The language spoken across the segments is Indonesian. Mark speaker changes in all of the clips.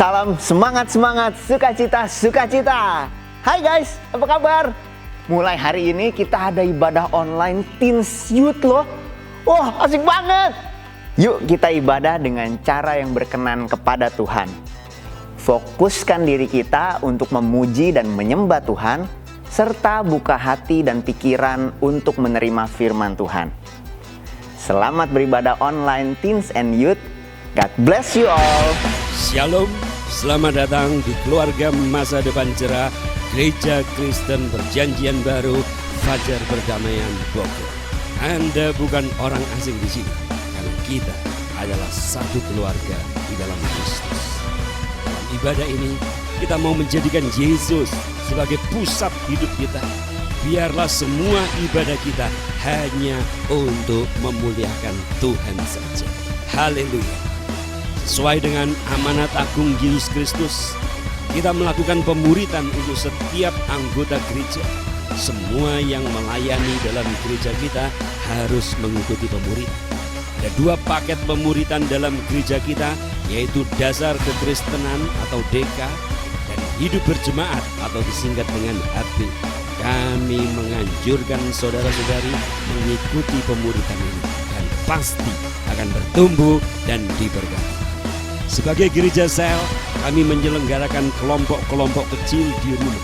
Speaker 1: Salam semangat, sukacita. Hai guys, apa kabar? Mulai hari ini kita ada ibadah online Teens Youth loh. Wah, asik banget. Yuk kita ibadah dengan cara yang berkenan kepada Tuhan. Fokuskan diri kita untuk memuji dan menyembah Tuhan, serta buka hati dan pikiran untuk menerima firman Tuhan. Selamat beribadah online Teens and Youth. God bless you all.
Speaker 2: Shalom, selamat datang di keluarga masa depan cerah Gereja Kristen Perjanjian Baru Fajar Perdamaian Bogor. Anda bukan orang asing di sini, karena kita adalah satu keluarga di dalam Kristus. Dalam ibadah ini, kita mau menjadikan Yesus sebagai pusat hidup kita. Biarlah semua ibadah kita hanya untuk memuliakan Tuhan saja. Haleluya. Sesuai dengan amanat agung Yesus Kristus, kita melakukan pemuritan untuk setiap anggota gereja. Semua yang melayani dalam gereja kita harus mengikuti pemuritan. Ada 2 paket pemuritan dalam gereja kita, yaitu dasar kekristenan atau DK dan hidup berjemaat atau disingkat dengan HB. Kami menganjurkan saudara-saudari mengikuti pemuritan ini dan pasti akan bertumbuh dan diberkati. Sebagai gereja sel, kami menyelenggarakan kelompok-kelompok kecil di rumah.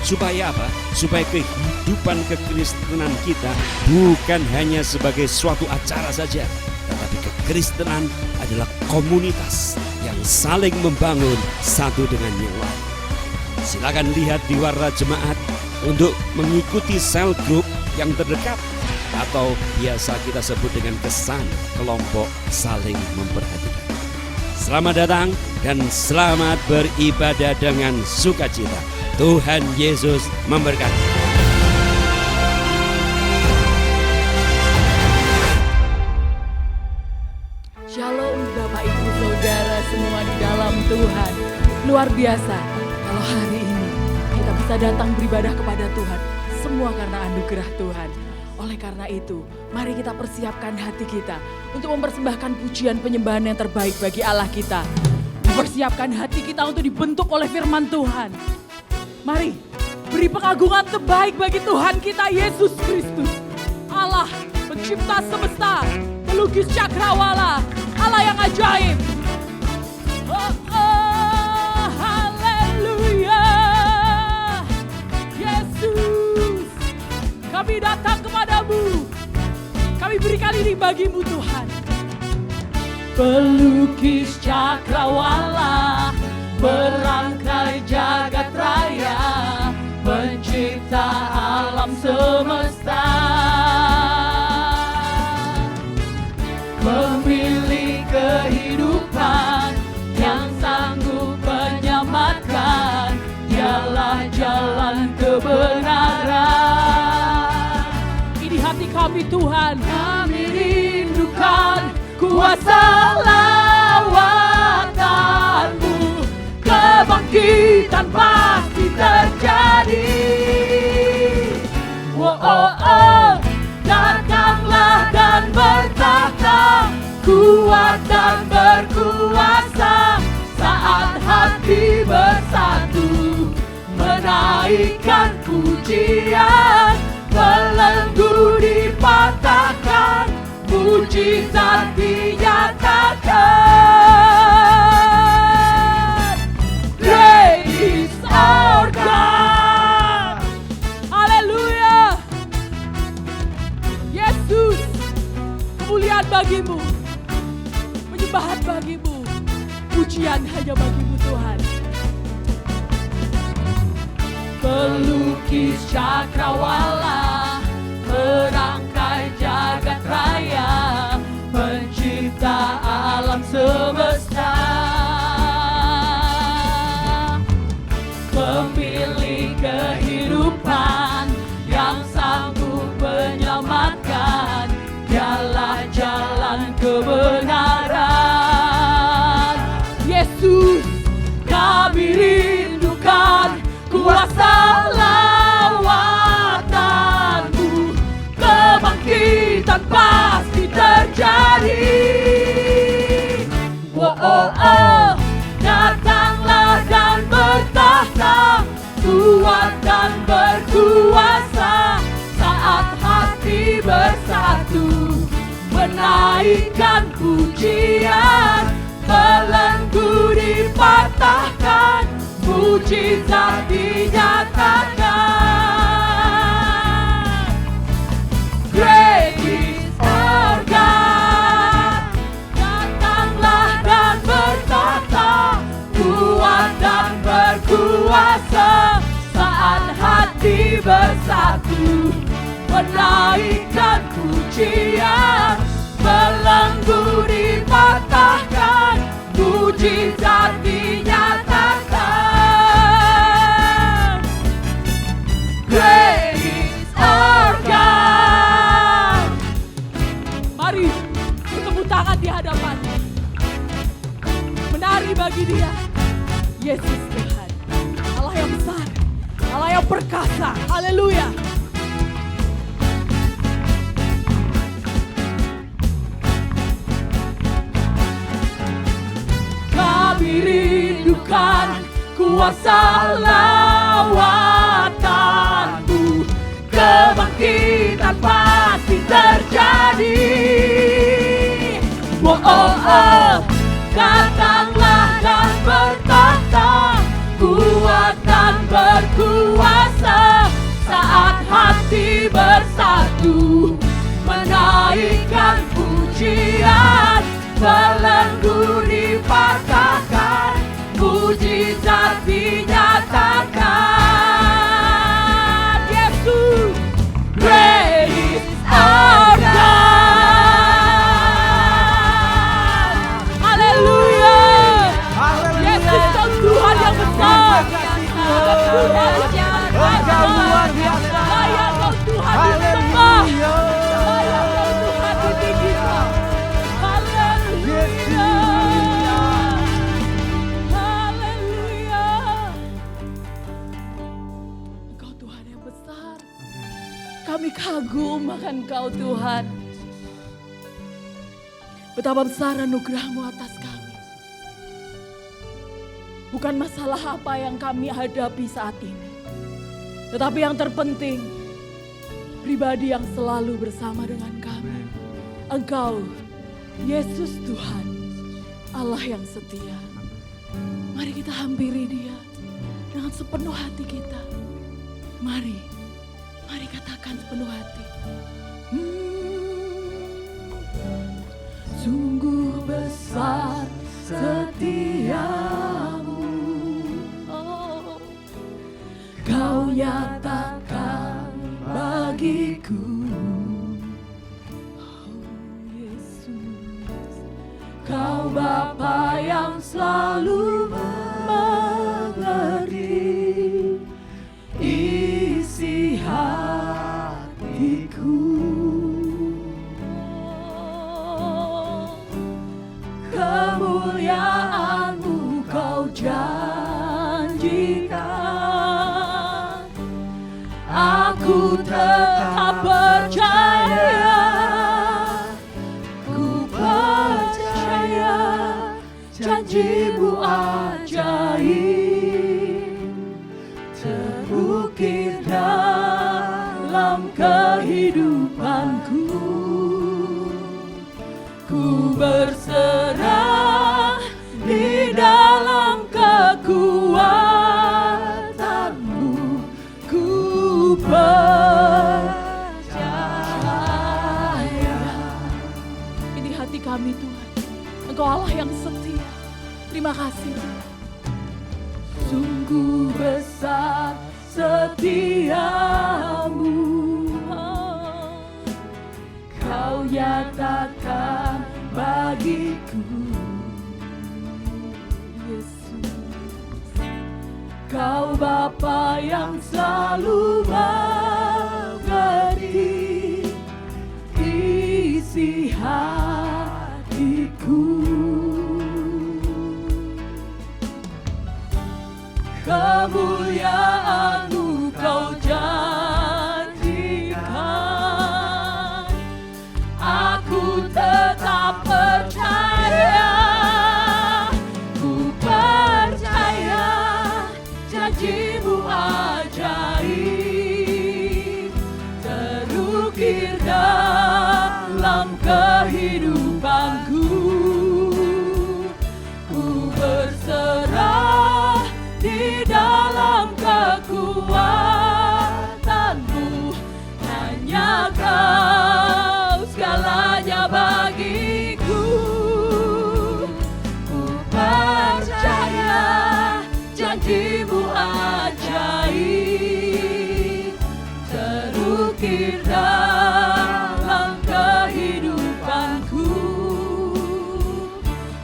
Speaker 2: Supaya apa? Supaya kehidupan kekristenan kita bukan hanya sebagai suatu acara saja, tetapi kekristenan adalah komunitas yang saling membangun satu dengan yang lain. Silakan lihat di warna jemaat untuk mengikuti sel group yang terdekat, atau biasa kita sebut dengan kesan kelompok saling memperhatikan. Selamat datang dan selamat beribadah dengan sukacita. Tuhan Yesus memberkati.
Speaker 3: Shalom Bapak Ibu Saudara semua di dalam Tuhan. Luar biasa kalau hari ini kita bisa datang beribadah kepada Tuhan. Semua karena anugerah Tuhan. Oleh karena itu, mari kita persiapkan hati kita untuk mempersembahkan pujian penyembahan yang terbaik bagi Allah kita. Mempersiapkan hati kita untuk dibentuk oleh firman Tuhan. Mari beri pengagungan terbaik bagi Tuhan kita Yesus Kristus. Allah pencipta semesta, pelukis cakrawala, Allah yang ajaib. Haleluya. Yesus, kami datang kepadamu. Kami berikan ini bagimu Tuhan. Pelukis cakrawala, berangkai jagat raya, pencipta alam semesta, pemilik kehidupan yang sanggup menyelamatkan, dialah jalan kebenaran. Ini hati kami Tuhan, kami rindukan kuasa lawatanmu, kebangkitan pasti terjadi. Datanglah dan bertahta, kuat dan berkuasa, saat hati bersatu, menaikkan pujian, belenggu dipatahkan, mujizat dinyatakan. Great is our God. Haleluya. Yesus, kemuliaan bagimu, penyembahan bagimu, pujian hanya bagimu Tuhan. Pelukis cakrawala, merangkai jagat raya, pencipta alam semesta, pemilik kehidupan yang sanggup menyelamatkan, dialah jalan kebenaran. Yesus, kami rindukan kuasa lawatanmu, kebangkitan pasti terjadi. Datanglah kuat dan berkuasa. Saat hati bersatu menaikkan pujian, belenggu dipatahkan, mujizat dinyatakan. Great is our God. Datanglah dan bertata, kuat dan berkuasa. Saat hati bersatu menaikkan pujian, belenggu dipatahkan, mujizat dinyatakan. Great is our God. Mari bertepuk tangan di hadapan, menari bagi Dia. Yesus Tuhan, Allah yang besar, Allah yang perkasa. Haleluya. Kami rindukan kuasa lawatan-Mu, kebangkitan pasti terjadi. Oh, oh, oh. Datanglah dan bertata, kuat dan berkuasa. Saat hati bersatu menaikkan pujian, belenggu dipatahkan, mujizat dinyatakan. Yesus, great is our God. Haleluya. Yesus Kau Tuhan yang besar. Tuhan yang luar biasa. Layak Kau Tuhan disembah. Layak Kau Tuhan ditinggikan. Haleluya. Haleluya. Engkau Tuhan yang besar. Kami kagum akan Kau Tuhan. Betapa besar anugerah-Mu atas kami. Bukan masalah apa yang kami hadapi saat ini, tetapi yang terpenting, pribadi yang selalu bersama dengan kami. Engkau, Yesus Tuhan, Allah yang setia. Mari kita hampiri Dia dengan sepenuh hati kita. Mari katakan sepenuh hati. Sungguh besar setiamu, oh, Kau nyatakan bagiku. Oh Yesus, Kau Bapa yang selalu mengerti isi hatiku. Kemuliaan-Mu Kau janjikan, aku tetap percaya, ku percaya janji-Mu ajaib, terukir dalam kehidupanku. Ku berserah di dalam kekuatan-Mu, ku percaya. Ini hati kami Tuhan, Engkau Allah yang setia. Terima kasih Tuhan. Sungguh besar setiamu, Kau nyatakan bagiku. Yesus, Kau Bapa yang selalu mengerti isi hatiku. Kemuliaan-Mu Kau janjikan, aku tetap percaya, ku percaya janji-Mu janjimu ajaib terukir dalam kehidupanku.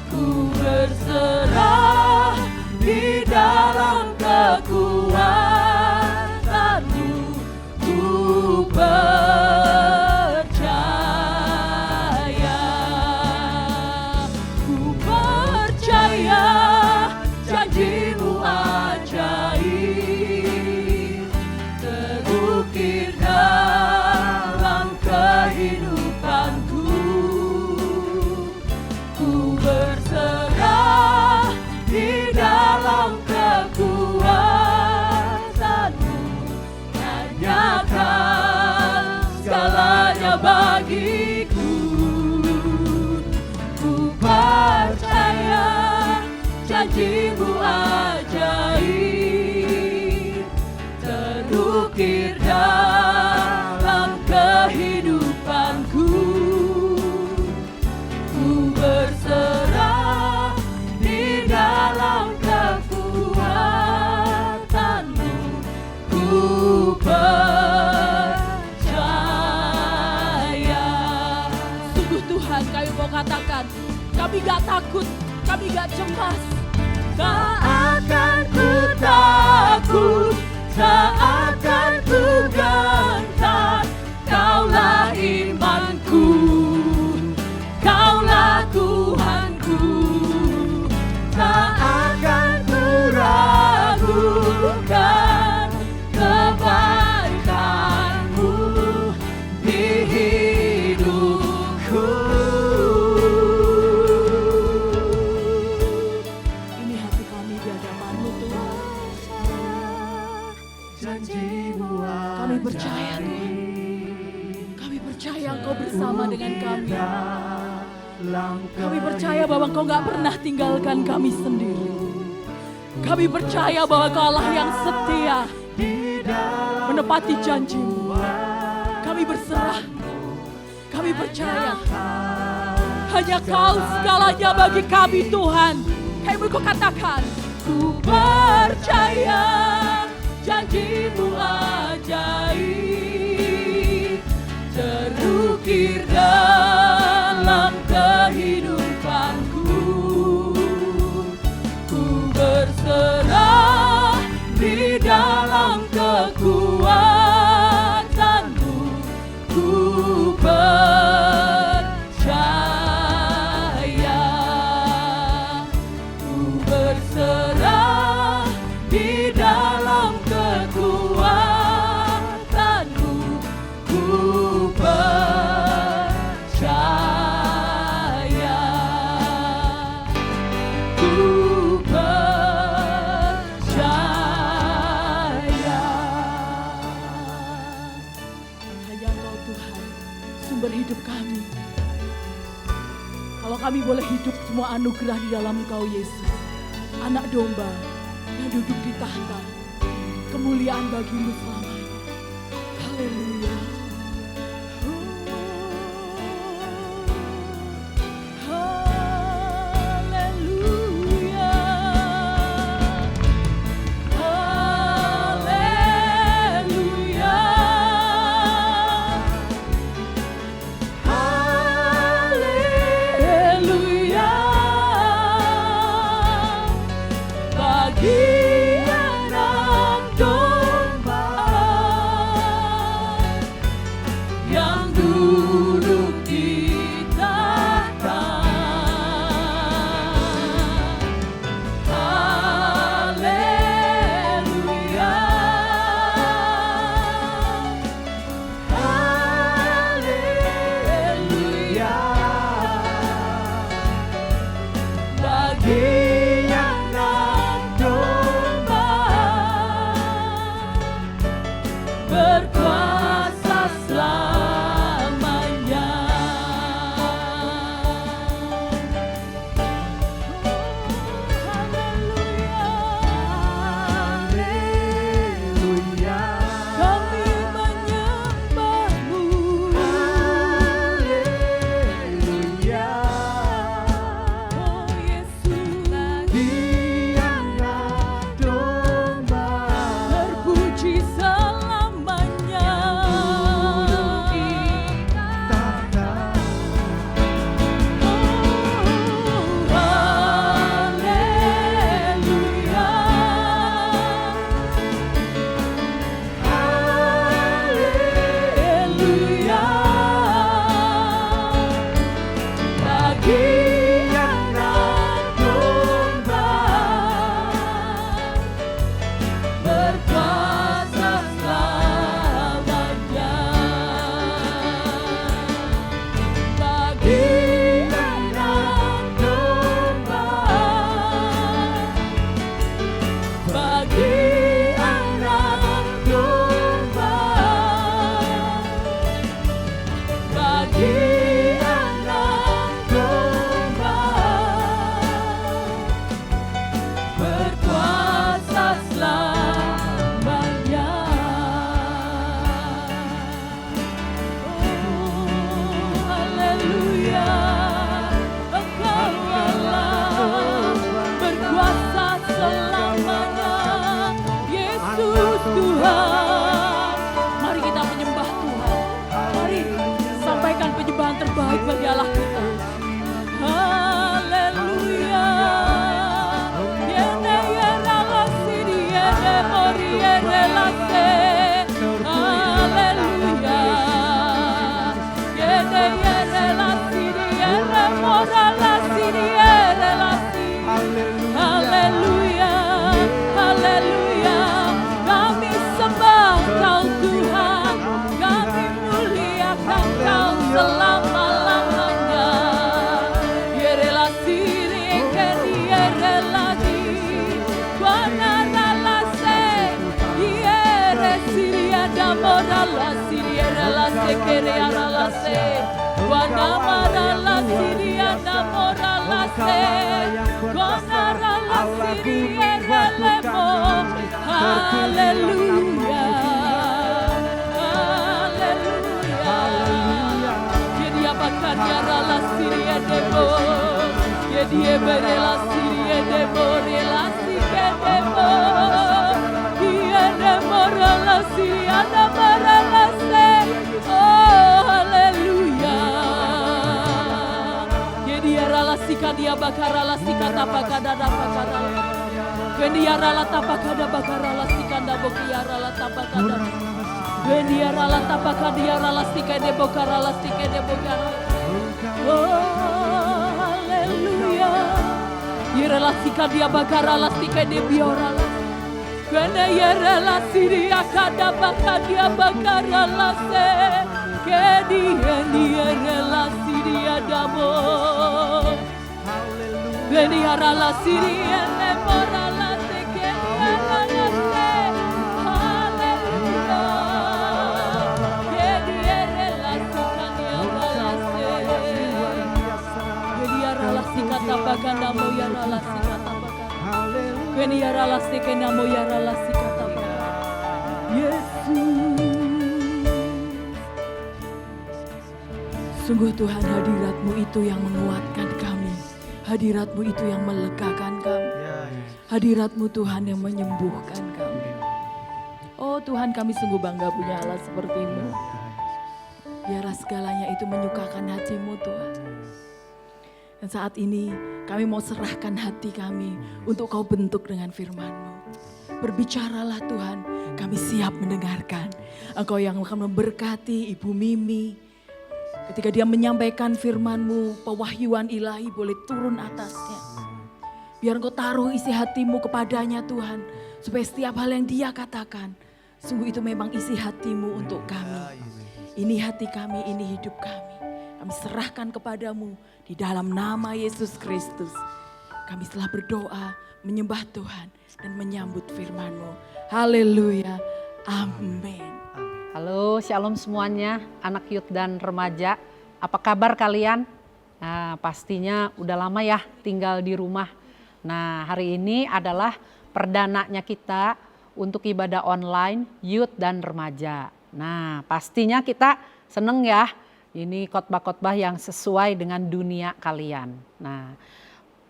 Speaker 3: Ku berserah di dalam kekuatanmu. Ku percaya, janjimu ajaib terukir dalam kehidupanku. Ku berserah di dalam kekuatanmu. Tanyakan segalanya bagiku. Ku percaya janjimu ajaib terukir dalam kehidupanku. Ku berserah di dalam kekuatanmu. Ku percaya. Sungguh Tuhan, kami mau katakan, kami gak takut, kami gak cemas. Tak akan ku takut, tak akan ku gentar. Kaulah imanku, Kaulah Tuhanku. Tak akan ku ragukan kebaikan-Mu di hidupku. Ini hati kami di hadapan-Mu, Tuhan. Kami percaya, Tuhan. Kami percaya Engkau bersama dengan kami. Kami percaya bahwa Engkau gak pernah tinggalkan kami sendiri. Kami percaya bahwa Engkau Allah yang setia menepati janji-Mu. Kami berserah. Kami percaya hanya Kau segalanya bagi kami, Tuhan. Kami mau katakan, ku percaya janji-Mu ajaib terukir dalam kehidupanku. Ku berserah di dalam kekuatan-Mu. Ku percaya, ku berserah di dalam kekuatan-Mu. Ku percaya, ku percaya. Hanya Engkau Tuhan, sumber hidup kami. Kalau kami boleh hidup, semua anugerah di dalam Engkau Yesus, anak domba yang duduk di tahta, kemuliaan bagi-Mu selamanya. Haleluya. Haleluya. Haleluya. Haleluya. Bagi anak domba sekere aralase. Guanamarala siriana moralase. Guanarala sirierelemo. Haleluya. Haleluya. Kedia bakaria rala sirie debo. Kedia berela sirie debo. Relasi kedebo. Dia debo rala siriana maralase. Oh haleluya. Kedia rala sikadia bakarala sikata bakadada bakarala. Kedia rala tapakada bakarala sikanda bokiara la tapakada. Kedia rala tapakadia rala sikade bokarala sikade bokara. Oh haleluya. Yerala sikadia bakarala sikade biorala. Kene yerala siria kada bakadia bakarala se. Kedia yerala siria damo. Kedia rala siria nemorala. Baganda moyara la sikata baganda. Keniara la sikena moyara la sikata baganda. Yesus. Sungguh Tuhan, hadirat-Mu itu yang menguatkan kami. Hadirat-Mu itu yang melegakan kami. Hadirat-Mu Tuhan yang menyembuhkan kami. Oh Tuhan, kami sungguh bangga punya Allah seperti-Mu. Biarlah segalanya itu menyukakan hati-Mu Tuhan. Dan saat ini kami mau serahkan hati kami untuk Kau bentuk dengan firman-Mu. Berbicaralah Tuhan, kami siap mendengarkan. Engkau yang akan memberkati Ibu Mimi. Ketika dia menyampaikan firman-Mu, pewahyuan ilahi boleh turun atasnya. Biar Engkau taruh isi hati-Mu kepadanya Tuhan. Supaya setiap hal yang dia katakan, sungguh itu memang isi hati-Mu untuk kami. Ini hati kami, ini hidup kami. Kami serahkan kepadamu di dalam nama Yesus Kristus. Kami telah berdoa, menyembah Tuhan dan menyambut firman-Mu. Haleluya. Amin.
Speaker 4: Halo, shalom semuanya, anak youth dan remaja. Apa kabar kalian? Nah, pastinya udah lama ya tinggal di rumah. Nah, hari ini adalah perdananya kita untuk ibadah online youth dan remaja. Nah, pastinya kita seneng ya. Ini khotbah-khotbah yang sesuai dengan dunia kalian. Nah,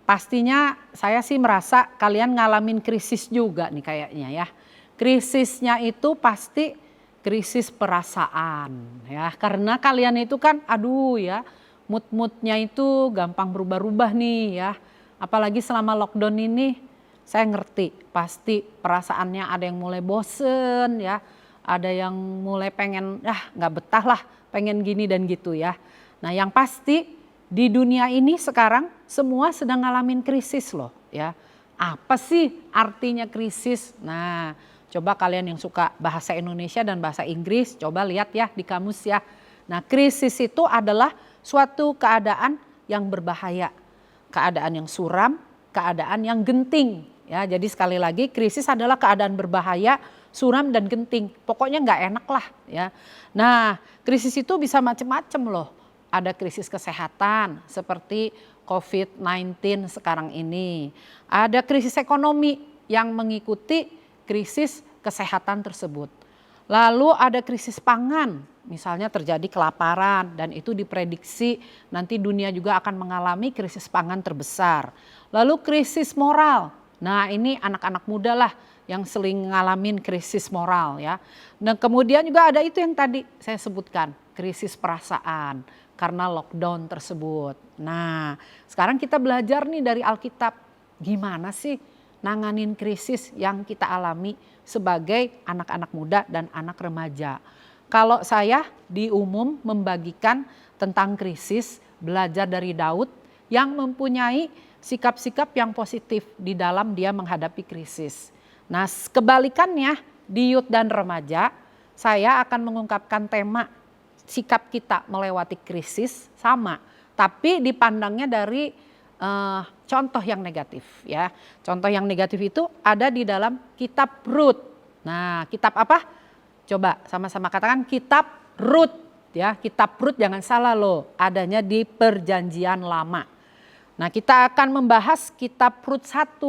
Speaker 4: pastinya saya sih merasa kalian ngalamin krisis juga nih kayaknya ya. Krisisnya itu pasti krisis perasaan ya. Karena kalian itu kan aduh ya, mood-moodnya itu gampang berubah-ubah nih ya. Apalagi selama lockdown ini saya ngerti pasti perasaannya ada yang mulai bosen ya. Ada yang mulai pengen nggak betah lah. Pengen gini dan gitu ya. Nah yang pasti di dunia ini sekarang semua sedang ngalamin krisis loh ya. Apa sih artinya krisis? Nah coba kalian yang suka bahasa Indonesia dan bahasa Inggris coba lihat ya di kamus ya. Nah krisis itu adalah suatu keadaan yang berbahaya. Keadaan yang suram, keadaan yang genting. Ya, jadi sekali lagi krisis adalah keadaan berbahaya, suram dan genting. Pokoknya nggak enak lah ya. Nah krisis itu bisa macam-macam loh. Ada krisis kesehatan seperti COVID-19 sekarang ini. Ada krisis ekonomi yang mengikuti krisis kesehatan tersebut. Lalu ada krisis pangan, misalnya terjadi kelaparan dan itu diprediksi nanti dunia juga akan mengalami krisis pangan terbesar. Lalu krisis moral. Nah ini anak-anak muda lah yang sering ngalamin krisis moral ya. Dan kemudian juga ada itu yang tadi saya sebutkan, krisis perasaan karena lockdown tersebut. Nah sekarang kita belajar nih dari Alkitab, gimana sih nanganin krisis yang kita alami sebagai anak-anak muda dan anak remaja. Kalau saya di umum membagikan tentang krisis, belajar dari Daud yang mempunyai sikap-sikap yang positif di dalam dia menghadapi krisis. Nah kebalikannya di youth dan remaja, saya akan mengungkapkan tema sikap kita melewati krisis sama. Tapi dipandangnya dari contoh yang negatif ya. Contoh yang negatif itu ada di dalam kitab Rut. Nah kitab apa? Coba sama-sama katakan kitab Rut. ya. Kitab Rut jangan salah loh, adanya di Perjanjian Lama. Nah, kita akan membahas kitab Rut 1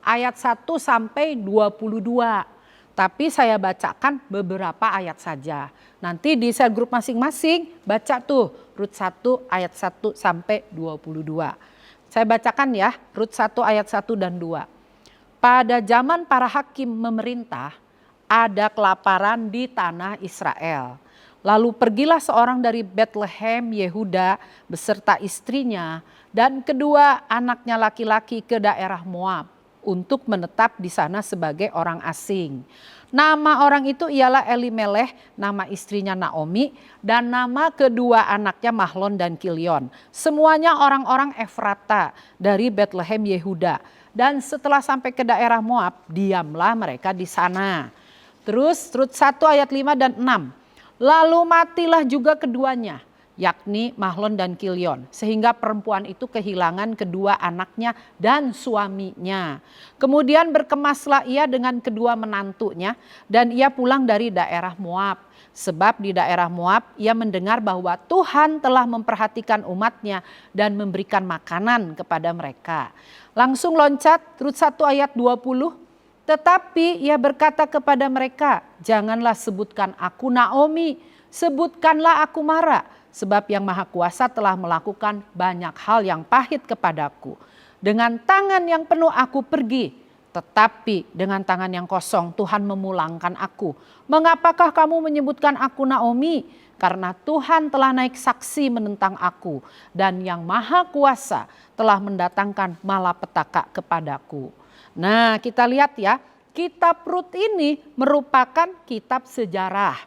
Speaker 4: ayat 1 sampai 22. Tapi saya bacakan beberapa ayat saja. Nanti di share grup masing-masing baca tuh Rut 1 ayat 1 sampai 22. Saya bacakan ya, Rut 1 ayat 1 dan 2. Pada zaman para hakim memerintah, ada kelaparan di tanah Israel. Lalu pergilah seorang dari Bethlehem Yehuda beserta istrinya dan kedua anaknya laki-laki ke daerah Moab untuk menetap di sana sebagai orang asing. Nama orang itu ialah Elimeleh, nama istrinya Naomi, dan nama kedua anaknya Mahlon dan Kilion. Semuanya orang-orang Efrata dari Bethlehem Yehuda. Dan setelah sampai ke daerah Moab, diamlah mereka di sana. Terus Rut 1 ayat 5 dan 6. Lalu matilah juga keduanya, yakni Mahlon dan Kilion, sehingga perempuan itu kehilangan kedua anaknya dan suaminya. Kemudian berkemaslah ia dengan kedua menantunya dan ia pulang dari daerah Moab. Sebab di daerah Moab ia mendengar bahwa Tuhan telah memperhatikan umatnya dan memberikan makanan kepada mereka. Langsung loncat Rut 1 ayat 20. Tetapi ia berkata kepada mereka, janganlah sebutkan aku Naomi, sebutkanlah aku Mara, sebab yang Maha Kuasa telah melakukan banyak hal yang pahit kepadaku. Dengan tangan yang penuh aku pergi, tetapi dengan tangan yang kosong Tuhan memulangkan aku. Mengapakah kamu menyebutkan aku Naomi? Karena Tuhan telah naik saksi menentang aku, dan yang Maha Kuasa telah mendatangkan malapetaka kepadaku. Nah, kita lihat ya, kitab Rut ini merupakan kitab sejarah.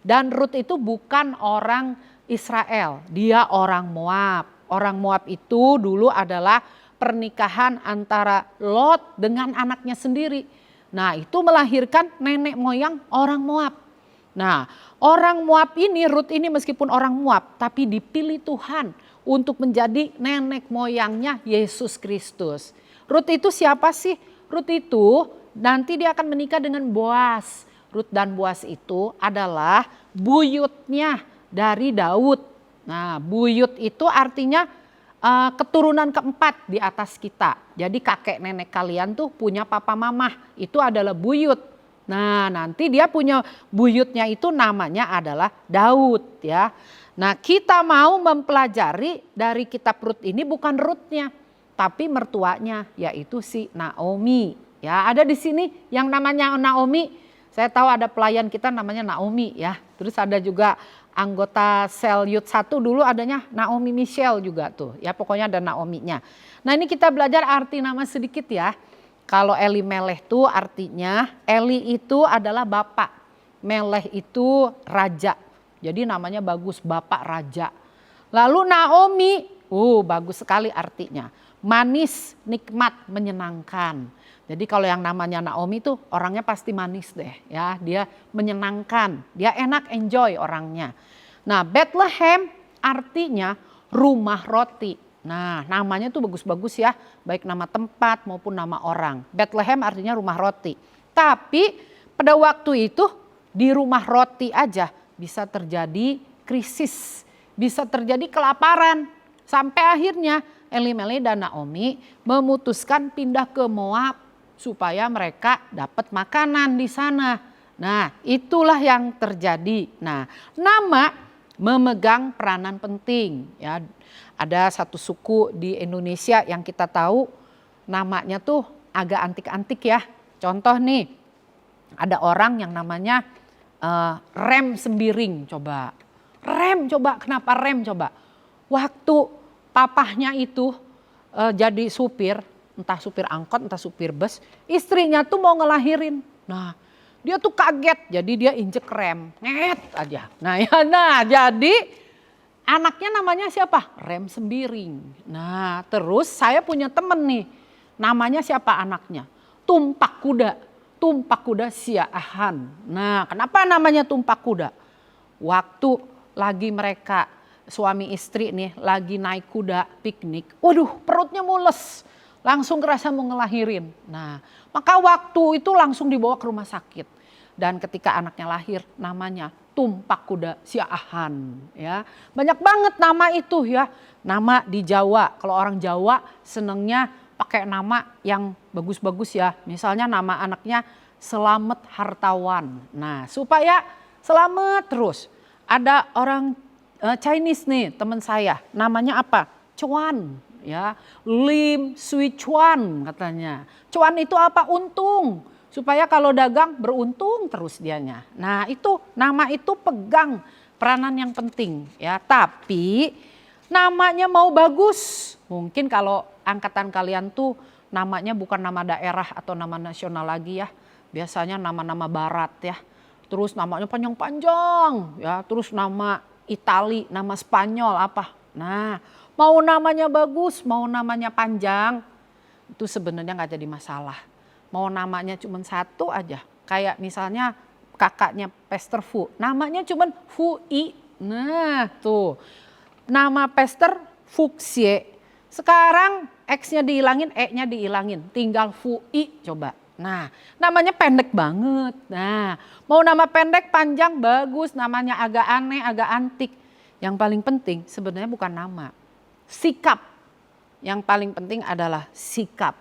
Speaker 4: Dan Rut itu bukan orang Israel, dia orang Moab. Orang Moab itu dulu adalah pernikahan antara Lot dengan anaknya sendiri. Nah, itu melahirkan nenek moyang orang Moab. Nah, orang Moab ini, Rut ini meskipun orang Moab, tapi dipilih Tuhan untuk menjadi nenek moyangnya Yesus Kristus. Rut itu siapa sih? Rut itu nanti dia akan menikah dengan Boas. Rut dan Boas itu adalah buyutnya dari Daud. Nah, buyut itu artinya keturunan keempat di atas kita. Jadi kakek nenek kalian tuh punya papa mamah, itu adalah buyut. Nah, nanti dia punya buyutnya itu namanya adalah Daud ya. Nah, kita mau mempelajari dari kitab Rut ini bukan Rutnya, tapi mertuanya yaitu si Naomi. Ya, ada di sini yang namanya Naomi. Saya tahu ada pelayan kita namanya Naomi ya. Terus ada juga anggota sel Youth 1 dulu adanya Naomi Michelle juga tuh. Ya, pokoknya ada Naominya. Nah, ini kita belajar arti nama sedikit ya. Kalau Elimeleh itu artinya Eli itu adalah bapak. Meleh itu raja. Jadi namanya bagus, bapak raja. Lalu Naomi, bagus sekali artinya. Manis, nikmat, menyenangkan. Jadi kalau yang namanya Naomi tuh orangnya pasti manis deh ya. Dia menyenangkan, dia enak, enjoy orangnya. Nah, Bethlehem artinya rumah roti. Nah, namanya tuh bagus-bagus ya. Baik nama tempat maupun nama orang. Bethlehem artinya rumah roti. Tapi pada waktu itu di rumah roti aja bisa terjadi krisis. Bisa terjadi kelaparan. Sampai akhirnya Elimeleh dan Naomi memutuskan pindah ke Moab supaya mereka dapat makanan di sana. Nah, itulah yang terjadi. Nah, nama memegang peranan penting ya. Ada satu suku di Indonesia yang kita tahu namanya tuh agak antik-antik ya. Contoh nih, ada orang yang namanya Rem Sembiring coba. Rem coba, kenapa Rem coba? Waktu papahnya itu jadi supir, entah supir angkot, entah supir bus, istrinya tuh mau ngelahirin. Nah, dia tuh kaget, jadi dia injek rem, nget aja. Nah, jadi anaknya namanya siapa? Rem Sembiring. Nah, terus saya punya temen nih, namanya siapa anaknya? Tumpak Kuda Siaahan. Nah, kenapa namanya Tumpak Kuda? Waktu lagi mereka suami istri nih lagi naik kuda piknik, waduh perutnya mules, langsung kerasa mau ngelahirin. Nah, maka waktu itu langsung dibawa ke rumah sakit. Dan ketika anaknya lahir namanya tumpak kuda siahan ya. Banyak banget nama itu ya. Nama di Jawa, kalau orang Jawa senengnya pakai nama yang bagus-bagus ya. Misalnya nama anaknya Selamet Hartawan. Nah, supaya selamat terus. Ada orang Chinese nih, teman saya, namanya apa? Cuan ya. Lim Sui Cuan katanya. Cuan itu apa? Untung. Supaya kalau dagang beruntung terus dianya. Nah, itu nama itu pegang peranan yang penting ya. Tapi namanya mau bagus. Mungkin kalau angkatan kalian tuh namanya bukan nama daerah atau nama nasional lagi ya. Biasanya nama-nama barat ya. Terus namanya panjang-panjang ya. Terus nama Itali, nama Spanyol apa. Nah, mau namanya bagus, mau namanya panjang, itu sebenarnya nggak jadi masalah. Mau namanya cuma satu aja. Kayak misalnya kakaknya Pastor Fu, namanya cuma Fu I. Nah tuh, nama Pastor Fuxie. Sekarang X-nya dihilangin, E-nya dihilangin. Tinggal Fu I coba. Nah, namanya pendek banget. Nah, mau nama pendek, panjang, bagus. Namanya agak aneh, agak antik. Yang paling penting sebenarnya bukan nama. Sikap. Yang paling penting adalah sikap.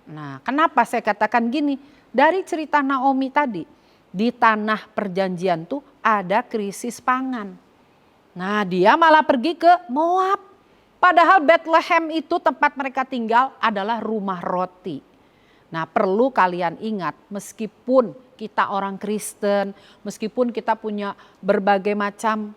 Speaker 4: Nah, kenapa saya katakan gini? Dari cerita Naomi tadi, di tanah perjanjian tuh ada krisis pangan. Nah, dia malah pergi ke Moab. Padahal Bethlehem itu tempat mereka tinggal adalah rumah roti. Nah, perlu kalian ingat, meskipun kita orang Kristen, meskipun kita punya berbagai macam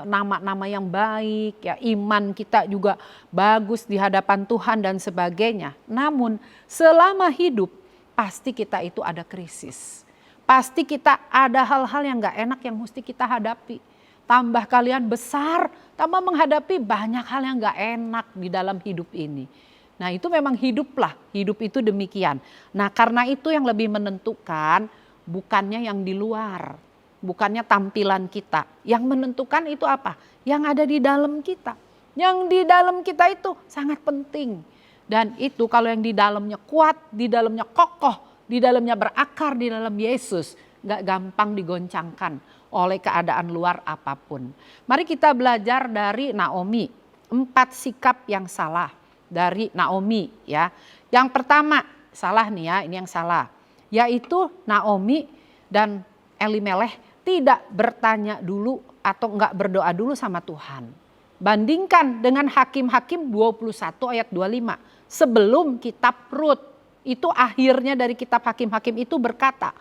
Speaker 4: nama-nama yang baik, ya iman kita juga bagus di hadapan Tuhan dan sebagainya. Namun selama hidup pasti kita itu ada krisis. Pasti kita ada hal-hal yang gak enak yang mesti kita hadapi. Tambah kalian besar, tambah menghadapi banyak hal yang gak enak di dalam hidup ini. Nah, itu memang hiduplah, hidup itu demikian. Nah, karena itu yang lebih menentukan bukannya yang di luar, bukannya tampilan kita. Yang menentukan itu apa? Yang ada di dalam kita. Yang di dalam kita itu sangat penting. Dan itu kalau yang di dalamnya kuat, di dalamnya kokoh, di dalamnya berakar di dalam Yesus, gak gampang digoncangkan oleh keadaan luar apapun. Mari kita belajar dari Naomi, 4 sikap yang salah dari Naomi ya. Yang pertama salah nih ya, ini yang salah. Yaitu Naomi dan Elimelech tidak bertanya dulu atau enggak berdoa dulu sama Tuhan. Bandingkan dengan Hakim-Hakim 21 ayat 25. Sebelum kitab Rut, itu akhirnya dari kitab Hakim-Hakim itu berkata,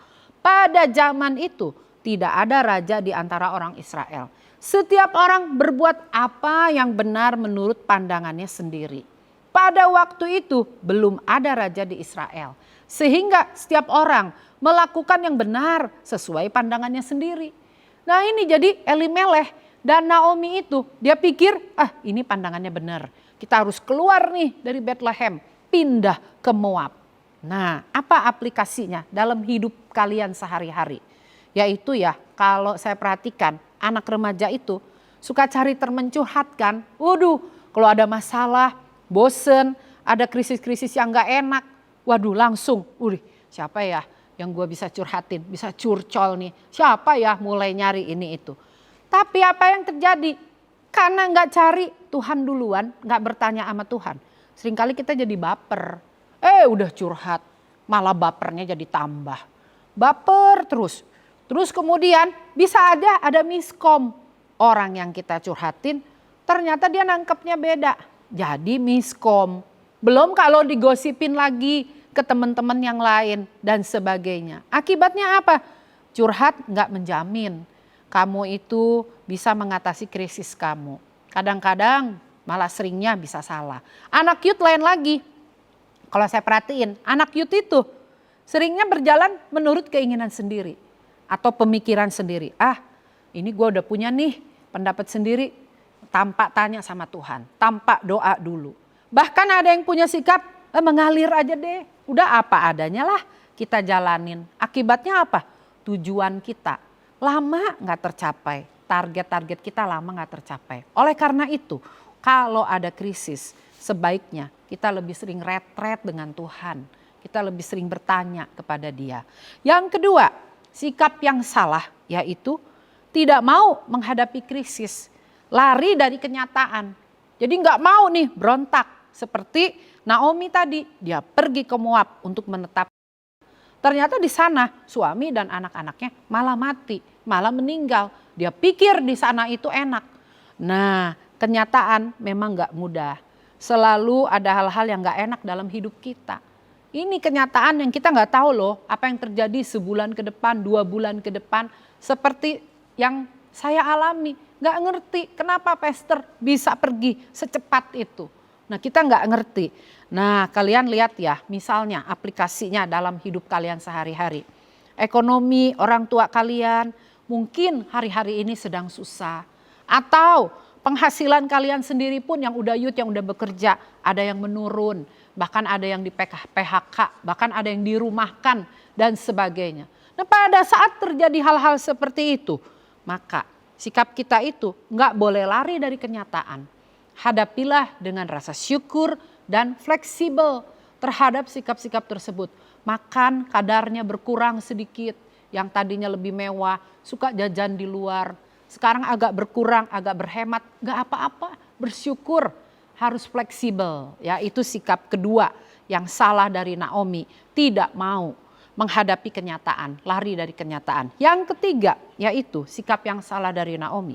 Speaker 4: pada zaman itu tidak ada raja di antara orang Israel. Setiap orang berbuat apa yang benar menurut pandangannya sendiri. Pada waktu itu belum ada raja di Israel. Sehingga setiap orang melakukan yang benar sesuai pandangannya sendiri. Nah, ini jadi Elimelech dan Naomi itu dia pikir ini pandangannya benar. Kita harus keluar nih dari Bethlehem, pindah ke Moab. Nah, apa aplikasinya dalam hidup kalian sehari-hari? Yaitu ya, kalau saya perhatikan anak remaja itu suka cari teman curhat kan. Waduh, kalau ada masalah, bosen, ada krisis-krisis yang gak enak. Waduh, langsung, siapa ya yang gue bisa curhatin, bisa curcol nih. Siapa ya mulai nyari ini itu. Tapi apa yang terjadi? Karena gak cari Tuhan duluan, gak bertanya sama Tuhan. Seringkali kita jadi baper. Udah curhat, malah bapernya jadi tambah. Baper terus. Terus kemudian bisa ada miskom. Orang yang kita curhatin ternyata dia nangkepnya beda. Jadi miskom. Belum kalau digosipin lagi ke teman-teman yang lain dan sebagainya. Akibatnya apa? Curhat nggak menjamin kamu itu bisa mengatasi krisis kamu. Kadang-kadang malah seringnya bisa salah. Anak youth lain lagi. Kalau saya perhatiin, anak youth itu seringnya berjalan menurut keinginan sendiri. Atau pemikiran sendiri. Ini gue udah punya nih pendapat sendiri. Tanpa tanya sama Tuhan, tanpa doa dulu. Bahkan ada yang punya sikap mengalir aja deh. Udah apa adanya lah kita jalanin. Akibatnya apa? Tujuan kita lama gak tercapai. Target-target kita lama gak tercapai. Oleh karena itu kalau ada krisis sebaiknya kita lebih sering retret dengan Tuhan. Kita lebih sering bertanya kepada Dia. Yang kedua, sikap yang salah yaitu tidak mau menghadapi krisis, lari dari kenyataan. Jadi nggak mau nih berontak seperti Naomi tadi, dia pergi ke Moab untuk menetap. Ternyata di sana suami dan anak-anaknya malah mati, malah meninggal. Dia pikir di sana itu enak. Nah, kenyataan memang nggak mudah. Selalu ada hal-hal yang nggak enak dalam hidup kita. Ini kenyataan yang kita nggak tahu loh apa yang terjadi sebulan ke depan, 2 bulan ke depan. Seperti yang saya alami, nggak ngerti kenapa pastor bisa pergi secepat itu. Nah kita nggak ngerti. Nah kalian lihat ya misalnya aplikasinya dalam hidup kalian sehari-hari. Ekonomi orang tua kalian mungkin hari-hari ini sedang susah. Atau penghasilan kalian sendiri pun yang udah youth, yang udah bekerja ada yang menurun. Bahkan ada yang di PHK, bahkan ada yang dirumahkan dan sebagainya. Nah pada saat terjadi hal-hal seperti itu, maka sikap kita itu nggak boleh lari dari kenyataan. Hadapilah dengan rasa syukur dan fleksibel terhadap sikap-sikap tersebut. Makan kadarnya berkurang sedikit, yang tadinya lebih mewah, suka jajan di luar. Sekarang agak berkurang, agak berhemat, nggak apa-apa, bersyukur. Harus fleksibel, ya itu sikap kedua yang salah dari Naomi, tidak mau menghadapi kenyataan, lari dari kenyataan. Yang ketiga yaitu sikap yang salah dari Naomi,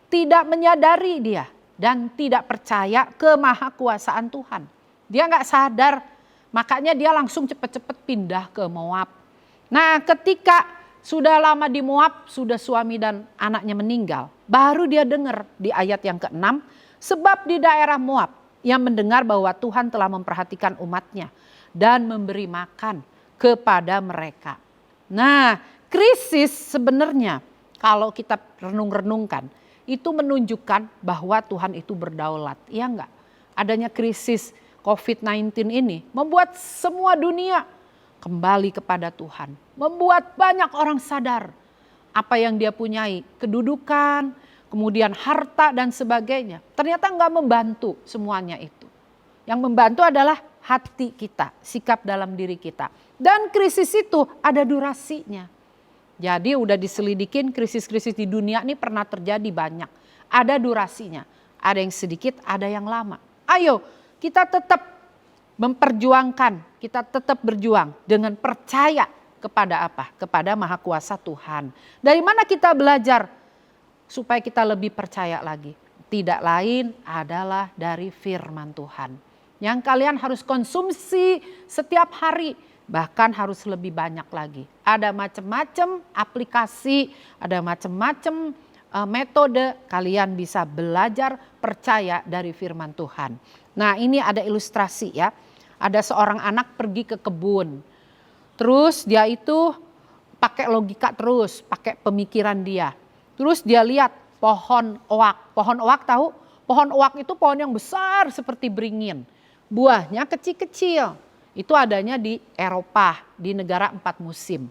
Speaker 4: tidak menyadari dia dan tidak percaya kemahakuasaan Tuhan. Dia nggak sadar, makanya dia langsung cepet-cepet pindah ke Moab. Nah ketika sudah lama di Moab, sudah suami dan anaknya meninggal, baru dia dengar di ayat yang ke-6, sebab di daerah Moab ia mendengar bahwa Tuhan telah memperhatikan umatnya dan memberi makan kepada mereka. Nah krisis sebenarnya kalau kita renung-renungkan itu menunjukkan bahwa Tuhan itu berdaulat. Iya enggak? Adanya krisis COVID-19 ini membuat semua dunia kembali kepada Tuhan. Membuat banyak orang sadar apa yang dia punyai, kedudukan, kemudian harta dan sebagainya. Ternyata enggak membantu semuanya itu. Yang membantu adalah hati kita, sikap dalam diri kita. Dan krisis itu ada durasinya. Jadi udah diselidikin krisis-krisis di dunia ini pernah terjadi banyak. Ada durasinya, ada yang sedikit, ada yang lama. Ayo kita tetap memperjuangkan, kita tetap berjuang dengan percaya kepada apa? Kepada Maha Kuasa Tuhan. Dari mana kita belajar supaya kita lebih percaya lagi? Tidak lain adalah dari firman Tuhan. Yang kalian harus konsumsi setiap hari. Bahkan harus lebih banyak lagi. Ada macam-macam aplikasi, ada macam-macam metode kalian bisa belajar percaya dari firman Tuhan. Nah ini ada ilustrasi ya. Ada seorang anak pergi ke kebun. Terus dia itu pakai logika terus, pakai pemikiran dia. Terus dia lihat pohon oak. Pohon oak tahu? Pohon oak itu pohon yang besar seperti beringin. Buahnya kecil-kecil. Itu adanya di Eropa, di negara 4 musim.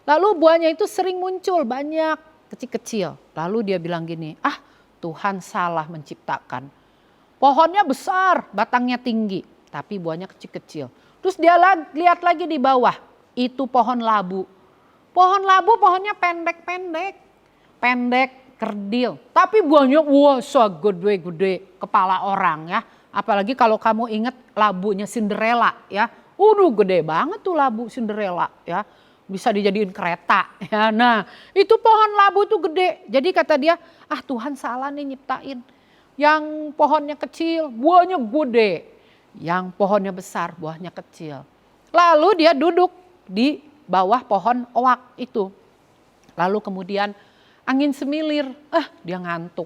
Speaker 4: Lalu buahnya itu sering muncul banyak kecil-kecil. Lalu dia bilang gini, Tuhan salah menciptakan. Pohonnya besar, batangnya tinggi, tapi buahnya kecil-kecil. Terus dia lihat lagi di bawah, itu pohon labu. Pohon labu pohonnya pendek-pendek, kerdil. Tapi buahnya gede-gede kepala orang ya. Apalagi kalau kamu ingat labunya Cinderella ya. Gede banget tuh labu Cinderella ya. Bisa dijadiin kereta ya. Nah itu pohon labu itu gede. Jadi kata dia, Tuhan salah nih nyiptain. Yang pohonnya kecil, buahnya gede. Yang pohonnya besar, buahnya kecil. Lalu dia duduk di bawah pohon oak itu. Lalu kemudian angin semilir, dia ngantuk.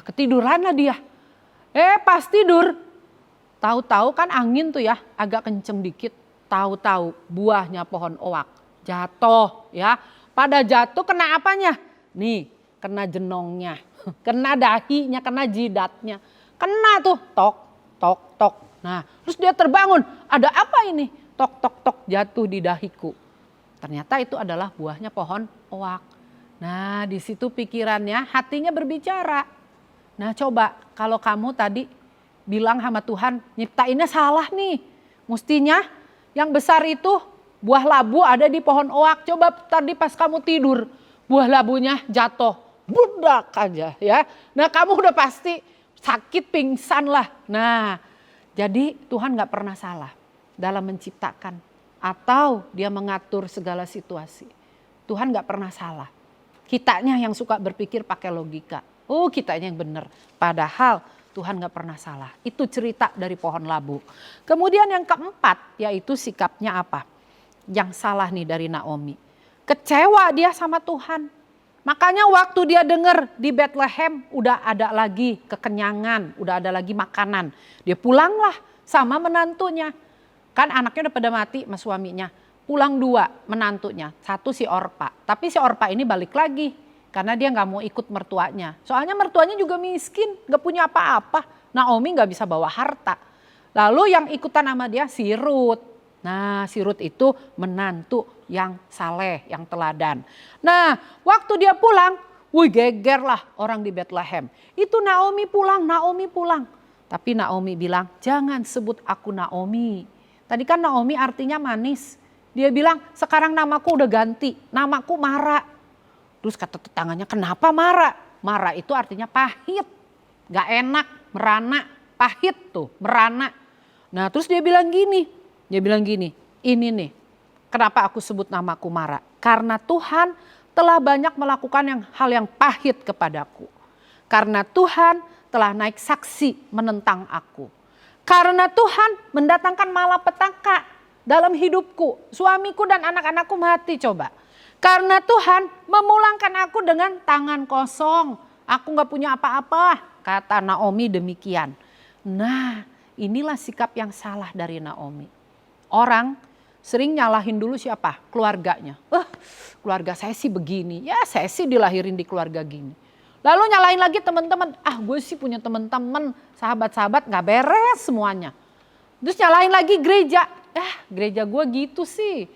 Speaker 4: Ketiduran lah dia. Pas tidur. Tahu-tahu kan angin tuh ya agak kenceng dikit, tahu-tahu buahnya pohon oak jatuh ya. Pada jatuh kena apanya? Nih, kena jenongnya, kena dahinya, kena jidatnya. Kena tuh tok, tok, tok. Nah, terus dia terbangun, ada apa ini? Tok, tok, tok jatuh di dahiku. Ternyata itu adalah buahnya pohon oak. Nah, di situ pikirannya, hatinya berbicara. Nah, coba kalau kamu tadi bilang sama Tuhan, nyiptainnya salah nih. Mestinya yang besar itu buah labu ada di pohon oak. Coba tadi pas kamu tidur, buah labunya jatuh, budak aja ya. Nah kamu udah pasti sakit pingsan lah. Nah jadi Tuhan gak pernah salah dalam menciptakan atau dia mengatur segala situasi. Tuhan gak pernah salah. Kitanya yang suka berpikir pakai logika. Oh kitanya yang benar. Padahal Tuhan gak pernah salah. Itu cerita dari pohon labu. Kemudian yang keempat yaitu sikapnya apa? Yang salah nih dari Naomi. Kecewa dia sama Tuhan. Makanya waktu dia dengar di Bethlehem udah ada lagi kekenyangan, udah ada lagi makanan. Dia pulanglah sama menantunya. Kan anaknya udah pada mati sama suaminya. Pulang 2 menantunya, 1 si Orpa. Tapi si Orpa ini balik lagi karena dia gak mau ikut mertuanya. Soalnya mertuanya juga miskin, gak punya apa-apa. Naomi gak bisa bawa harta. Lalu yang ikutan sama dia si Rut. Nah si Rut itu menantu yang saleh, yang teladan. Nah waktu dia pulang, wih geger lah orang di Bethlehem. Itu Naomi pulang, Naomi pulang. Tapi Naomi bilang jangan sebut aku Naomi. Tadi kan Naomi artinya manis. Dia bilang sekarang namaku udah ganti, namaku Mara. Terus kata tetangganya kenapa Mara? Mara itu artinya pahit, gak enak, merana, pahit tuh, merana. Nah terus dia bilang gini. Dia bilang gini, ini nih kenapa aku sebut namaku Mara. Karena Tuhan telah banyak melakukan hal yang pahit kepadaku. Karena Tuhan telah naik saksi menentang aku. Karena Tuhan mendatangkan malapetaka dalam hidupku. Suamiku dan anak-anakku mati coba. Karena Tuhan memulangkan aku dengan tangan kosong. Aku gak punya apa-apa, kata Naomi demikian. Nah inilah sikap yang salah dari Naomi. Orang sering nyalahin dulu siapa? Keluarganya. Keluarga saya sih begini. Ya saya sih dilahirin di keluarga gini. Lalu nyalahin lagi teman-teman. Gue sih punya teman-teman, sahabat-sahabat gak beres semuanya. Terus nyalahin lagi gereja. Gereja gue gitu sih.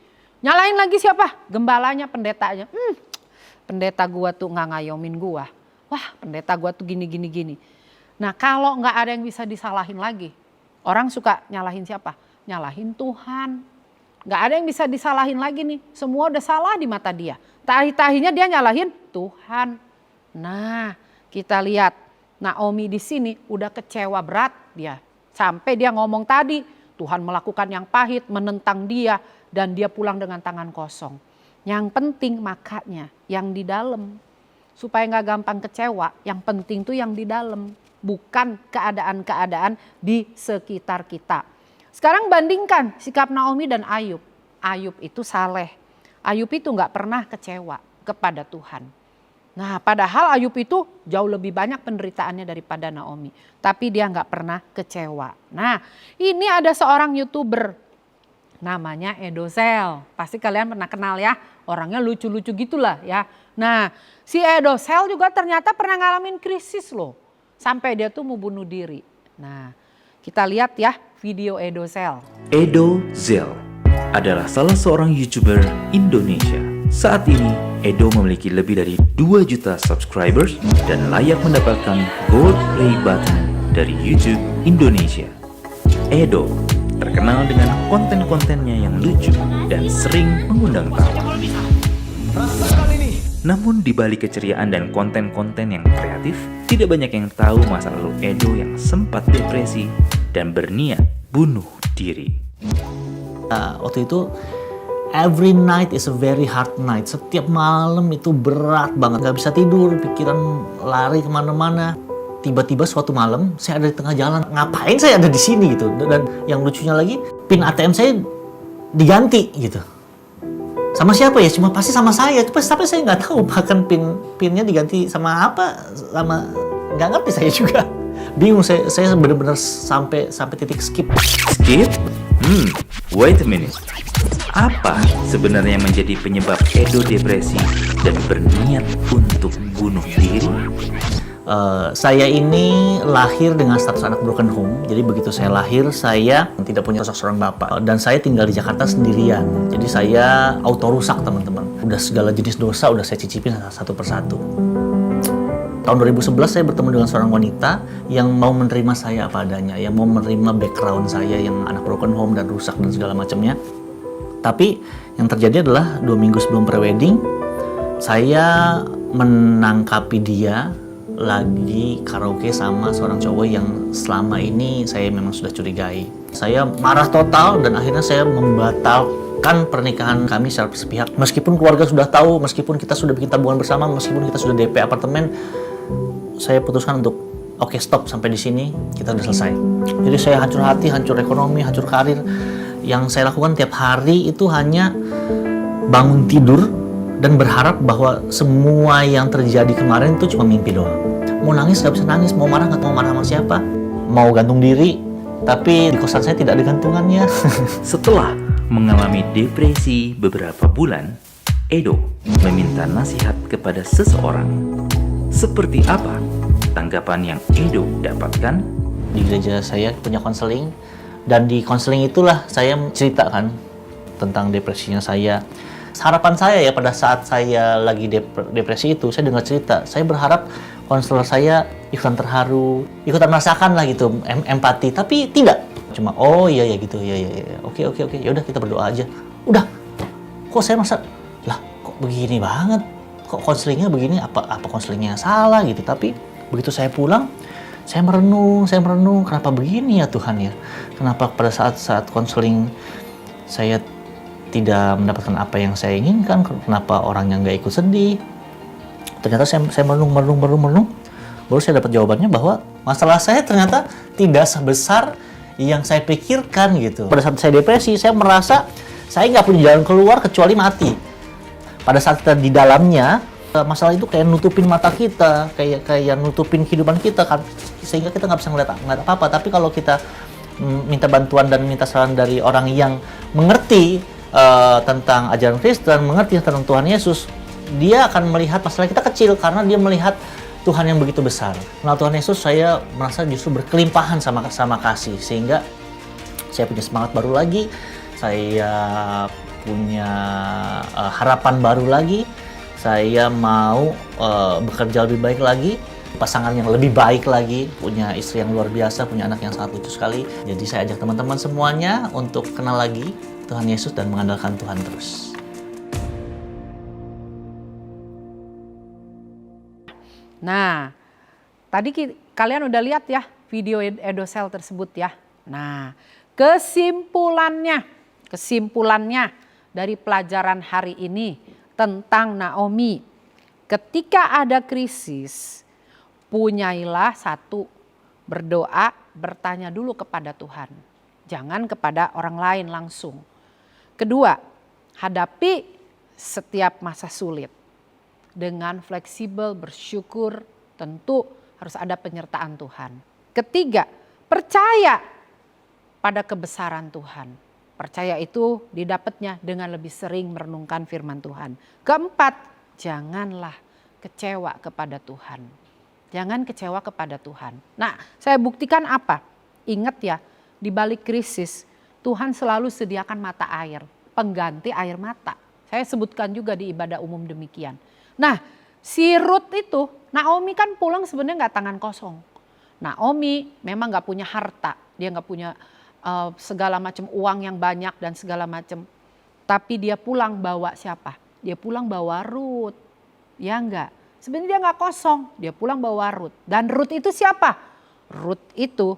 Speaker 4: Nyalahin lagi siapa? Gembalanya, pendetanya. Pendeta gue tuh gak ngayomin gue. Wah pendeta gue tuh gini. Nah kalau gak ada yang bisa disalahin lagi. Orang suka nyalahin siapa? Nyalahin Tuhan. Gak ada yang bisa disalahin lagi nih. Semua udah salah di mata dia. Tahi-tahinya dia nyalahin Tuhan. Nah kita lihat Naomi di sini udah kecewa berat dia. Sampai dia ngomong tadi Tuhan melakukan yang pahit menentang dia. Dan dia pulang dengan tangan kosong. Yang penting makanya yang di dalam. Supaya gak gampang kecewa. Yang penting tuh yang di dalam. Bukan keadaan-keadaan di sekitar kita. Sekarang bandingkan sikap Naomi dan Ayub. Ayub itu saleh. Ayub itu gak pernah kecewa kepada Tuhan. Nah padahal Ayub itu jauh lebih banyak penderitaannya daripada Naomi. Tapi dia gak pernah kecewa. Nah ini ada seorang YouTuber. Namanya Edozel. Pasti kalian pernah kenal ya. Orangnya lucu-lucu gitulah ya. Nah si Edozel juga ternyata pernah ngalamin krisis loh. Sampai dia tuh mau bunuh diri. Nah kita lihat ya video Edozel.
Speaker 5: Edozel adalah salah seorang YouTuber Indonesia. Saat ini Edo memiliki lebih dari 2 juta subscribers dan layak mendapatkan gold play button dari YouTube Indonesia. Edo terkenal dengan konten-kontennya yang lucu dan sering mengundang tawa. Namun di balik keceriaan dan konten-konten yang kreatif, tidak banyak yang tahu masa lalu Edo yang sempat depresi dan berniat bunuh diri.
Speaker 6: Waktu itu every night is a very hard night. Setiap malam itu berat banget, gak bisa tidur, pikiran lari kemana-mana. Tiba-tiba suatu malam saya ada di tengah jalan, ngapain saya ada di sini gitu. Dan yang lucunya lagi, pin ATM saya diganti gitu. Sama siapa ya? Cuma pasti sama saya. Tapi saya nggak tahu bahkan pinnya diganti sama apa, sama nggak ngerti saya juga. Bingung saya benar-benar sampai titik skip.
Speaker 5: Skip? Wait a minute. Apa sebenarnya menjadi penyebab Edo depresi dan berniat untuk bunuh diri?
Speaker 6: Saya ini lahir dengan status anak broken home. Jadi begitu saya lahir, saya tidak punya sosok seorang bapak. Dan saya tinggal di Jakarta sendirian. Jadi saya auto rusak teman-teman. Udah segala jenis dosa udah saya cicipin satu persatu. Tahun 2011 saya bertemu dengan seorang wanita yang mau menerima saya apa adanya. Yang mau menerima background saya yang anak broken home dan rusak dan segala macamnya. Tapi yang terjadi adalah 2 minggu sebelum prewedding, Saya menangkapi dia lagi karaoke sama seorang cowok yang selama ini saya memang sudah curigai. Saya marah total dan akhirnya saya membatalkan pernikahan kami secara sepihak. Meskipun keluarga sudah tahu, meskipun kita sudah bikin tabungan bersama, meskipun kita sudah DP apartemen, saya putuskan untuk oke, stop sampai di sini, kita udah selesai. Jadi saya hancur hati, hancur ekonomi, hancur karir. Yang saya lakukan tiap hari itu hanya bangun tidur dan berharap bahwa semua yang terjadi kemarin itu cuma mimpi doang. Mau nangis gak bisa nangis, mau marah gak mau marah sama siapa, mau gantung diri, tapi di kosan saya tidak ada gantungannya.
Speaker 5: Setelah mengalami depresi beberapa bulan, Edo meminta nasihat kepada seseorang. Seperti apa tanggapan yang Edo dapatkan?
Speaker 6: Di gereja saya punya konseling, dan di konseling itulah saya ceritakan tentang depresinya saya. Harapan saya ya pada saat saya lagi depresi itu, saya dengar cerita, saya berharap konselor saya ikutan terharu, ikutan merasakan lah gitu, empati, tapi tidak. Cuma oh iya ya gitu, ya oke, ya udah kita berdoa aja. Udah, kok saya merasa, lah kok begini banget, kok konselingnya begini, apa konselingnya salah gitu. Tapi begitu saya pulang, saya merenung, kenapa begini ya Tuhan ya? Kenapa pada saat konseling saya tidak mendapatkan apa yang saya inginkan? Kenapa orang yang nggak ikut sedih? Ternyata saya merenung, baru saya dapat jawabannya bahwa masalah saya ternyata tidak sebesar yang saya pikirkan gitu. Pada saat saya depresi, saya merasa saya nggak punya jalan keluar kecuali mati. Pada saat kita di dalamnya, masalah itu kayak nutupin mata kita, kayak nutupin kehidupan kita kan, sehingga kita nggak bisa ngeliat apa-apa. Tapi kalau kita minta bantuan dan minta saran dari orang yang mengerti tentang ajaran Kristen, mengerti tentang Tuhan Yesus, dia akan melihat masalah kita kecil karena dia melihat Tuhan yang begitu besar. Nah, Tuhan Yesus saya merasa justru berkelimpahan sama kasih, sehingga saya punya semangat baru lagi, saya punya harapan baru lagi, saya mau bekerja lebih baik lagi, pasangan yang lebih baik lagi, punya istri yang luar biasa, punya anak yang sangat lucu sekali. Jadi saya ajak teman-teman semuanya untuk kenal lagi Tuhan Yesus dan mengandalkan Tuhan terus.
Speaker 4: Nah, tadi kalian udah lihat ya video Edosel tersebut ya. Nah, kesimpulannya dari pelajaran hari ini tentang Naomi. Ketika ada krisis, punyailah satu, berdoa, bertanya dulu kepada Tuhan. Jangan kepada orang lain langsung. Kedua, hadapi setiap masa sulit dengan fleksibel, bersyukur, tentu harus ada penyertaan Tuhan. Ketiga, percaya pada kebesaran Tuhan. Percaya itu didapatnya dengan lebih sering merenungkan firman Tuhan. Keempat, janganlah kecewa kepada Tuhan. Jangan kecewa kepada Tuhan. Nah, saya buktikan apa? Ingat ya, di balik krisis, Tuhan selalu sediakan mata air, pengganti air mata. Saya sebutkan juga di ibadah umum demikian. Nah, si Ruth itu, Naomi kan pulang sebenarnya nggak tangan kosong. Naomi memang nggak punya harta, dia nggak punya segala macam uang yang banyak dan segala macam. Tapi dia pulang bawa siapa? Dia pulang bawa Ruth, ya enggak? Sebenarnya dia nggak kosong, dia pulang bawa Ruth. Dan Ruth itu siapa? Ruth itu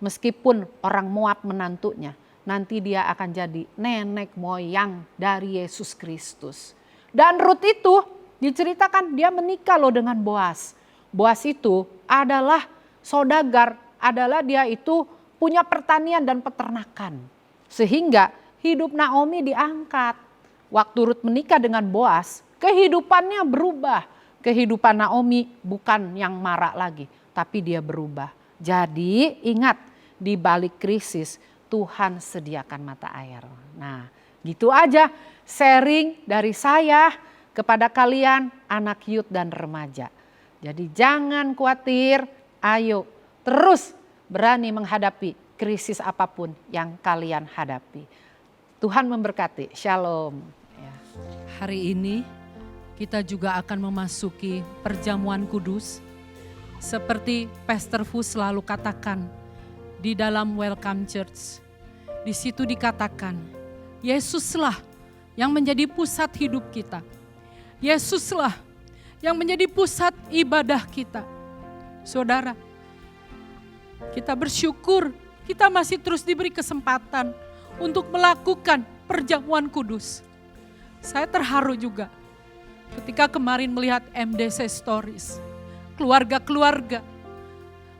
Speaker 4: meskipun orang Moab menantunya, nanti dia akan jadi nenek moyang dari Yesus Kristus. Dan Ruth itu diceritakan dia menikah loh dengan Boas. Boas itu adalah saudagar, adalah dia itu punya pertanian dan peternakan. Sehingga hidup Naomi diangkat. Waktu Ruth menikah dengan Boas, kehidupannya berubah. Kehidupan Naomi bukan yang marak lagi, tapi dia berubah. Jadi ingat, di balik krisis Tuhan sediakan mata air. Nah, gitu aja sharing dari saya kepada kalian anak youth dan remaja. Jadi jangan khawatir, ayo terus berani menghadapi krisis apapun yang kalian hadapi. Tuhan memberkati. Shalom. Ya.
Speaker 3: Hari ini kita juga akan memasuki perjamuan kudus. Seperti Pastor Fu selalu katakan di dalam Welcome Church. Di situ dikatakan, Yesuslah yang menjadi pusat hidup kita. Yesuslah yang menjadi pusat ibadah kita. Saudara, kita bersyukur kita masih terus diberi kesempatan untuk melakukan perjamuan kudus. Saya terharu juga ketika kemarin melihat MDC Stories. Keluarga-keluarga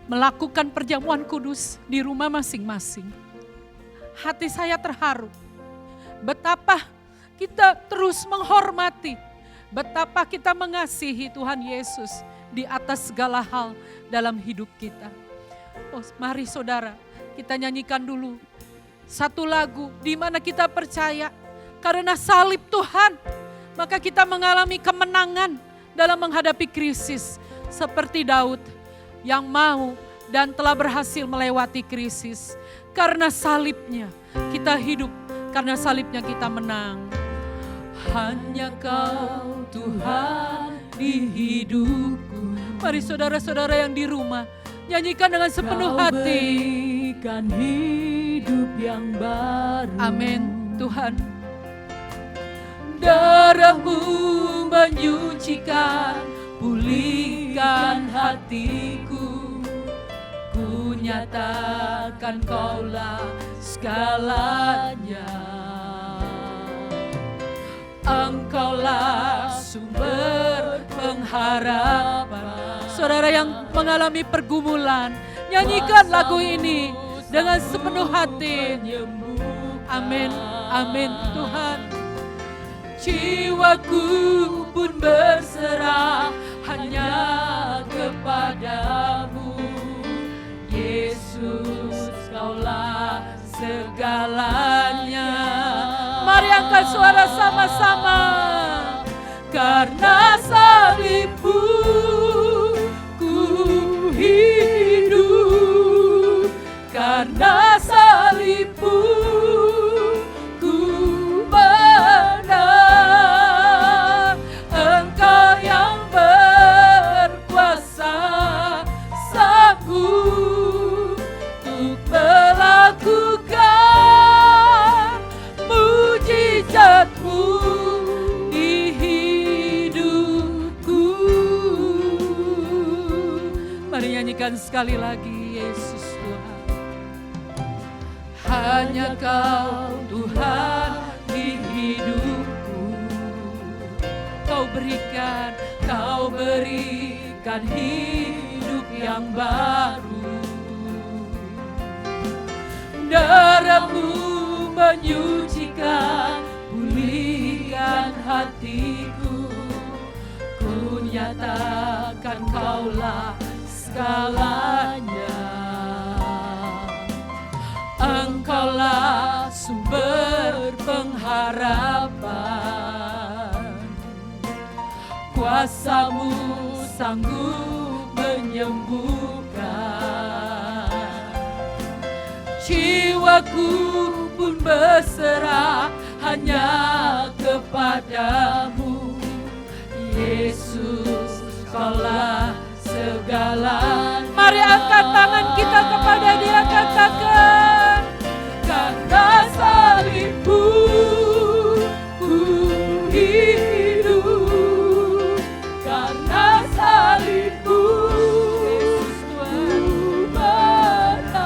Speaker 3: melakukan perjamuan kudus di rumah masing-masing. Hati saya terharu. Betapa kita terus menghormati, betapa kita mengasihi Tuhan Yesus di atas segala hal dalam hidup kita. Oh, mari saudara, kita nyanyikan dulu satu lagu di mana kita percaya karena salib Tuhan, maka kita mengalami kemenangan dalam menghadapi krisis. Seperti Daud yang mau dan telah berhasil melewati krisis. Karena salibnya kita hidup, karena salibnya kita menang. Hanya Kau Tuhan di hidupku. Mari saudara-saudara yang di rumah, nyanyikan dengan sepenuh hati. Berikan hidup yang baru. Amin Tuhan. Darah-Mu menyucikan, pulihkan hatiku. Ku nyatakan Kaulah segalanya. Engkaulah sumber pengharapan. Saudara yang mengalami pergumulan, nyanyikan lagu ini dengan sepenuh hati. Amin, amin Tuhan. Jiwaku pun berserah hanya kepadamu. Yesus, Kaulah segalanya. Mari angkat suara sama-sama. Karena salib-Mu ku hidup. Karena salib-Mu ku menang. Engkau yang berkuasa, sanggup untuk melakukan mujizat-Mu di hidupku. Mari nyanyikan sekali lagi, Yesus Tuhan. Hanya Kau Tuhan di hidupku. Kau berikan hidup yang baru. Darah-Mu menyucikan, pulihkan hatiku. Ku nyatakan Kaulah segalanya. Engkaulah sumber pengharapan. Kuasa-Mu sanggup menyembuhkan. Jiwaku pun berserah hanya kepadamu. Yesus, Kaulah segalanya. Mari angkat tangan kita kepada Dia, katakan. Karena salib-Mu ku hidup. Karena salib-Mu ku menang.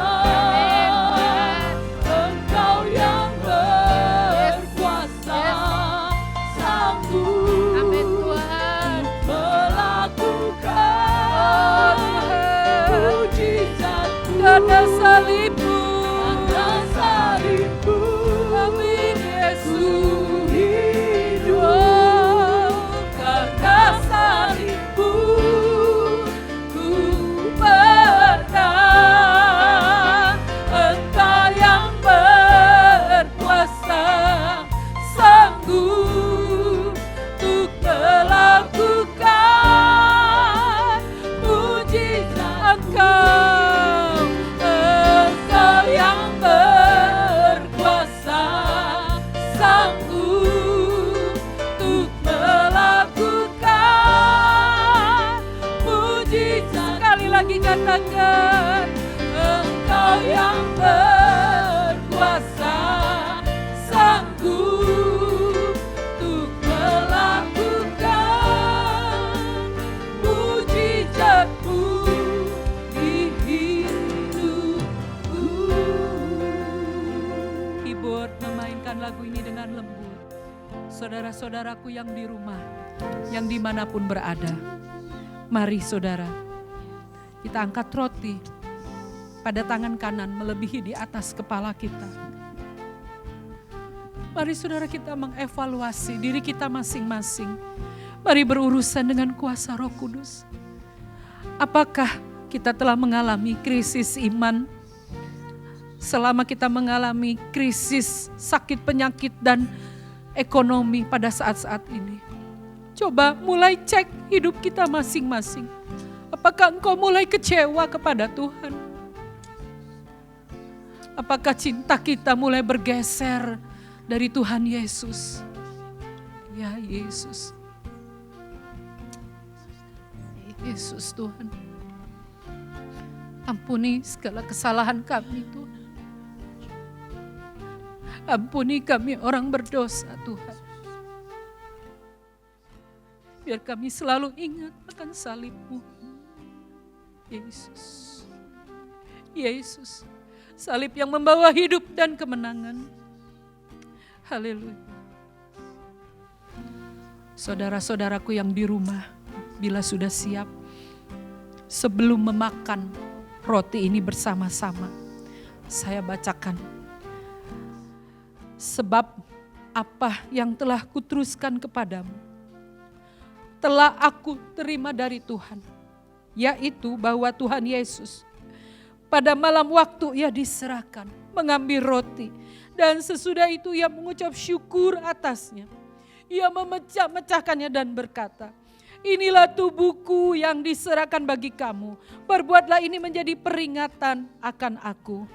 Speaker 3: Engkau yang berkuasa, sanggup melakukan mujizat-Mu. Karena salib-Mu, amin Yesus hidup. Karena salib-Mu ku menang. Engkau yang berkuasa, sanggup untuk melakukan mujizat. Engkau yang berkuasa, sanggup untuk melakukan mujizat. Sekali lagi katakan. Engkau yang berkuasa, sanggup untuk melakukan saudara-saudaraku yang di rumah, yang dimanapun berada. Mari saudara, kita angkat roti pada tangan kanan melebihi di atas kepala kita. Mari saudara kita mengevaluasi diri kita masing-masing. Mari berurusan dengan kuasa Roh Kudus. Apakah kita telah mengalami krisis iman? Selama kita mengalami krisis sakit penyakit dan ekonomi pada saat-saat ini. Coba mulai cek hidup kita masing-masing. Apakah engkau mulai kecewa kepada Tuhan? Apakah cinta kita mulai bergeser dari Tuhan Yesus? Ya Yesus. Yesus Tuhan. Ampuni segala kesalahan kami Tuhan. Ampuni kami orang berdosa Tuhan. Biar kami selalu ingat akan salib-Mu. Yesus. Yesus. Salib yang membawa hidup dan kemenangan. Haleluya. Saudara-saudaraku yang di rumah, bila sudah siap, sebelum memakan roti ini bersama-sama, saya bacakan. Sebab apa yang telah kuteruskan kepadamu, telah aku terima dari Tuhan, yaitu bahwa Tuhan Yesus pada malam waktu Ia diserahkan, mengambil roti, dan sesudah itu Ia mengucap syukur atasnya. Ia memecah-mecahkannya dan berkata, inilah tubuhku yang diserahkan bagi kamu. Perbuatlah ini menjadi peringatan akan aku.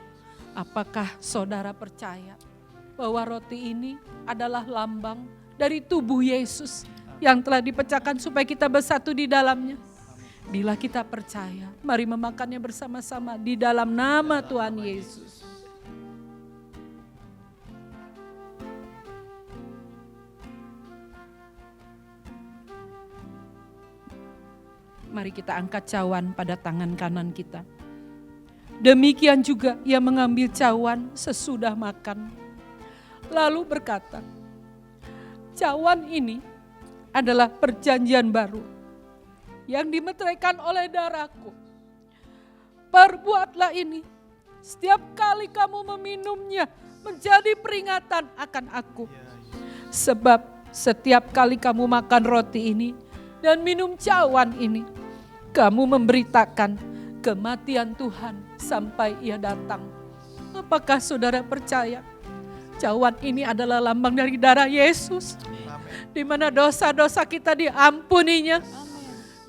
Speaker 3: Apakah saudara percaya bahwa roti ini adalah lambang dari tubuh Yesus yang telah dipecahkan supaya kita bersatu di dalamnya? Bila kita percaya, mari memakannya bersama-sama di dalam nama Tuhan Yesus. Mari kita angkat cawan pada tangan kanan kita. Demikian juga Ia mengambil cawan sesudah makan. Lalu berkata, cawan ini adalah perjanjian baru yang dimeteraikan oleh darahku. Perbuatlah ini setiap kali kamu meminumnya menjadi peringatan akan aku. Sebab setiap kali kamu makan roti ini dan minum cawan ini, kamu memberitakan kematian Tuhan sampai Ia datang. Apakah saudara percaya? Cawan ini adalah lambang dari darah Yesus, di mana dosa-dosa kita diampuninya.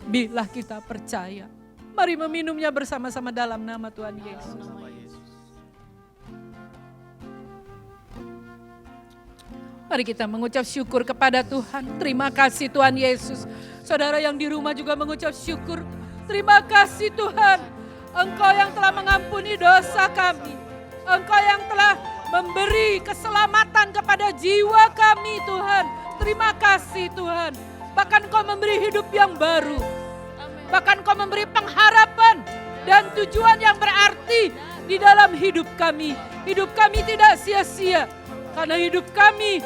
Speaker 3: Bila kita percaya, mari meminumnya bersama-sama dalam nama Tuhan Yesus. Mari kita mengucap syukur kepada Tuhan. Terima kasih Tuhan Yesus. Saudara yang di rumah juga mengucap syukur. Terima kasih Tuhan. Engkau yang telah mengampuni dosa kami. Engkau yang telah memberi keselamatan kepada jiwa kami Tuhan. Terima kasih Tuhan. Bahkan Kau memberi hidup yang baru. Bahkan Kau memberi pengharapan dan tujuan yang berarti di dalam hidup kami. Hidup kami tidak sia-sia. Karena hidup kami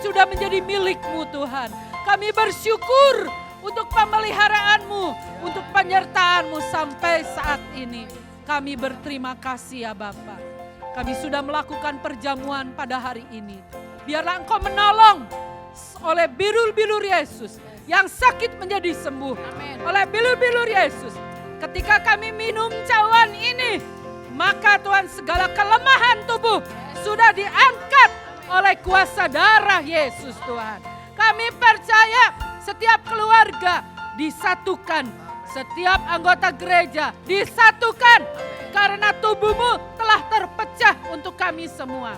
Speaker 3: sudah menjadi milik-Mu Tuhan. Kami bersyukur untuk pemeliharaanmu, untuk penyertaan-mu sampai saat ini. Kami berterima kasih ya Bapa. Kami sudah melakukan perjamuan pada hari ini. Biarlah Engkau menolong oleh bilur-bilur Yesus yang sakit menjadi sembuh. Amen. Oleh bilur-bilur Yesus. Ketika kami minum cawan ini, maka Tuhan segala kelemahan tubuh sudah diangkat oleh kuasa darah Yesus Tuhan. Kami percaya setiap keluarga disatukan, setiap anggota gereja disatukan karena tubuh-Mu telah terpecah untuk kami semua.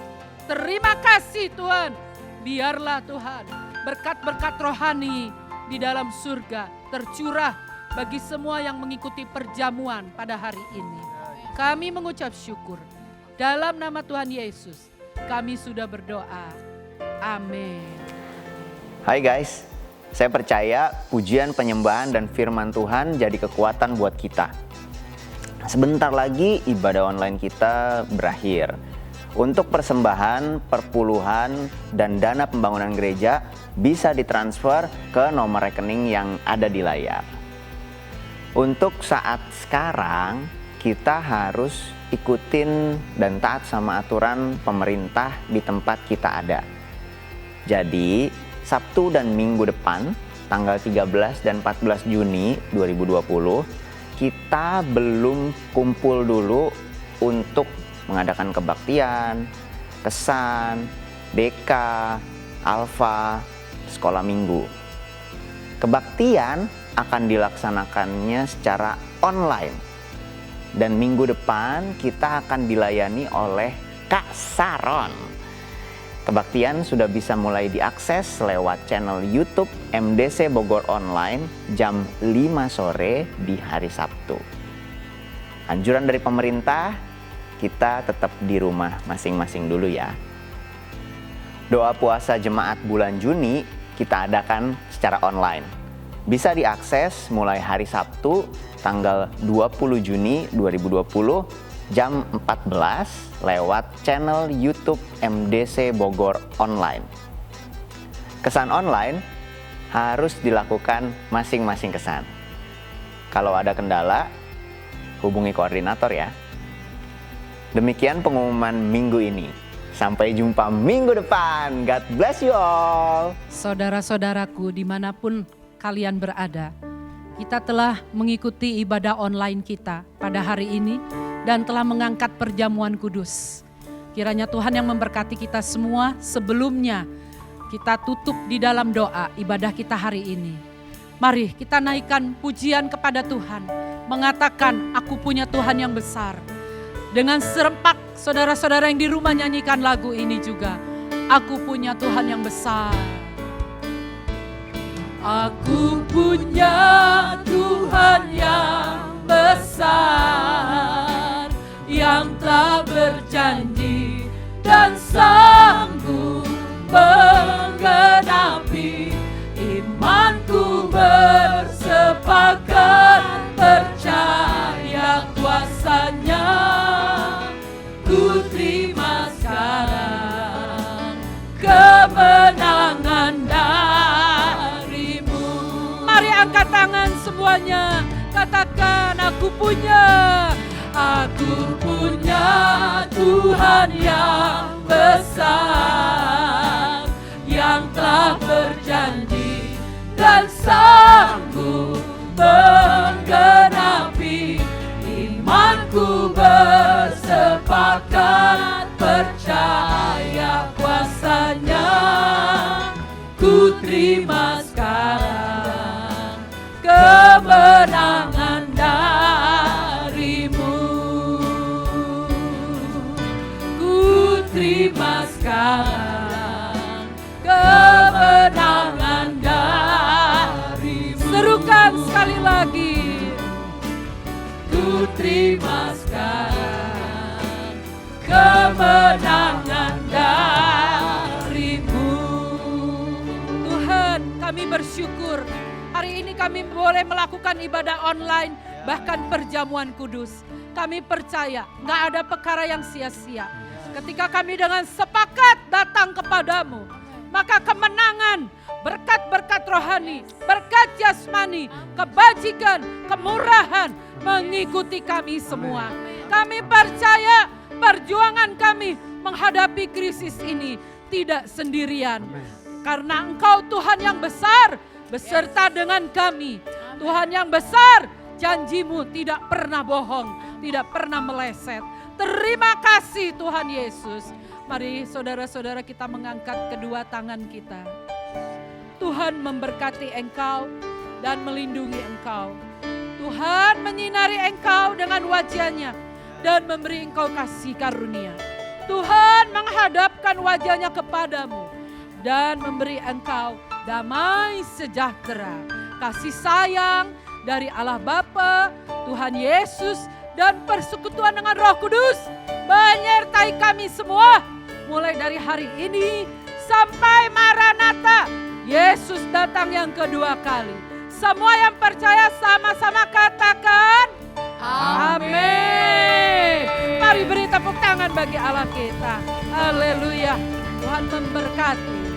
Speaker 3: Terima kasih Tuhan. Biarlah Tuhan berkat-berkat rohani di dalam surga tercurah bagi semua yang mengikuti perjamuan pada hari ini. Kami mengucap syukur. Dalam nama Tuhan Yesus kami sudah berdoa. Amin.
Speaker 1: Hai guys, saya percaya pujian, penyembahan, dan firman Tuhan jadi kekuatan buat kita. Sebentar lagi ibadah online kita berakhir. Untuk persembahan, perpuluhan, dan dana pembangunan gereja, bisa ditransfer ke nomor rekening yang ada di layar. Untuk saat sekarang, kita harus ikutin dan taat sama aturan pemerintah di tempat kita ada. Jadi, Sabtu dan Minggu depan, tanggal 13 dan 14 Juni 2020, kita belum kumpul dulu untuk mengadakan kebaktian, kesan, DK, alfa, sekolah minggu. Kebaktian akan dilaksanakannya secara online. Dan minggu depan kita akan dilayani oleh Kak Saron. Kebaktian sudah bisa mulai diakses lewat channel YouTube MDC Bogor Online jam 5 sore di hari Sabtu. Anjuran dari pemerintah, kita tetap di rumah masing-masing dulu ya. Doa puasa jemaat bulan Juni kita adakan secara online. Bisa diakses mulai hari Sabtu tanggal 20 Juni 2020 jam 14 lewat channel YouTube MDC Bogor Online. Kesan online harus dilakukan masing-masing kesan. Kalau ada kendala, hubungi koordinator ya. Demikian pengumuman minggu ini. Sampai jumpa minggu depan. God bless you all.
Speaker 4: Saudara-saudaraku dimanapun kalian berada, kita telah mengikuti ibadah online kita pada hari ini dan telah mengangkat perjamuan kudus. Kiranya Tuhan yang memberkati kita semua. Sebelumnya kita tutup di dalam doa ibadah kita hari ini. Mari kita naikkan pujian kepada Tuhan, mengatakan aku punya Tuhan yang besar. Dengan serempak saudara-saudara yang di rumah nyanyikan lagu ini juga. Aku punya Tuhan yang besar. Aku punya Tuhan yang besar, yang telah berjanji dan sanggup menggenapi. Imanku bersepakat percaya kuasanya. Ku terima sekarang kemenangan darimu. Mari angkat tangan semuanya, katakan aku punya Tuhan yang besar, yang telah berjanji dan sanggup menggenapi. Imanku bersepakat percaya kuasanya. Ku terima sekarang kemenangan darimu. Ku terima sekarang kemenangan darimu. Serukan sekali lagi. Ku terima sekarang kemenangan darimu. Tuhan, kami bersyukur hari ini kami boleh melakukan ibadah online, bahkan perjamuan kudus. Kami percaya gak ada perkara yang sia-sia. Ketika kami dengan sepakat datang kepadamu, maka kemenangan, berkat-berkat rohani, berkat jasmani, kebajikan, kemurahan mengikuti kami semua. Kami percaya perjuangan kami menghadapi krisis ini tidak sendirian. Karena Engkau Tuhan yang besar beserta dengan kami. Tuhan yang besar, janjimu tidak pernah bohong, tidak pernah meleset. Terima kasih Tuhan Yesus. Mari saudara-saudara kita mengangkat kedua tangan kita. Tuhan memberkati engkau dan melindungi engkau. Tuhan menyinari engkau dengan wajahnya dan memberi engkau kasih karunia. Tuhan menghadapkan wajahnya kepadamu dan memberi engkau damai sejahtera. Kasih sayang dari Allah Bapa, Tuhan Yesus, dan persekutuan dengan Roh Kudus menyertai kami semua. Mulai dari hari ini sampai Maranatha, Yesus datang yang kedua kali. Semua yang percaya sama-sama katakan amin. Mari beri tepuk tangan bagi Allah kita. Haleluya. Tuhan memberkati.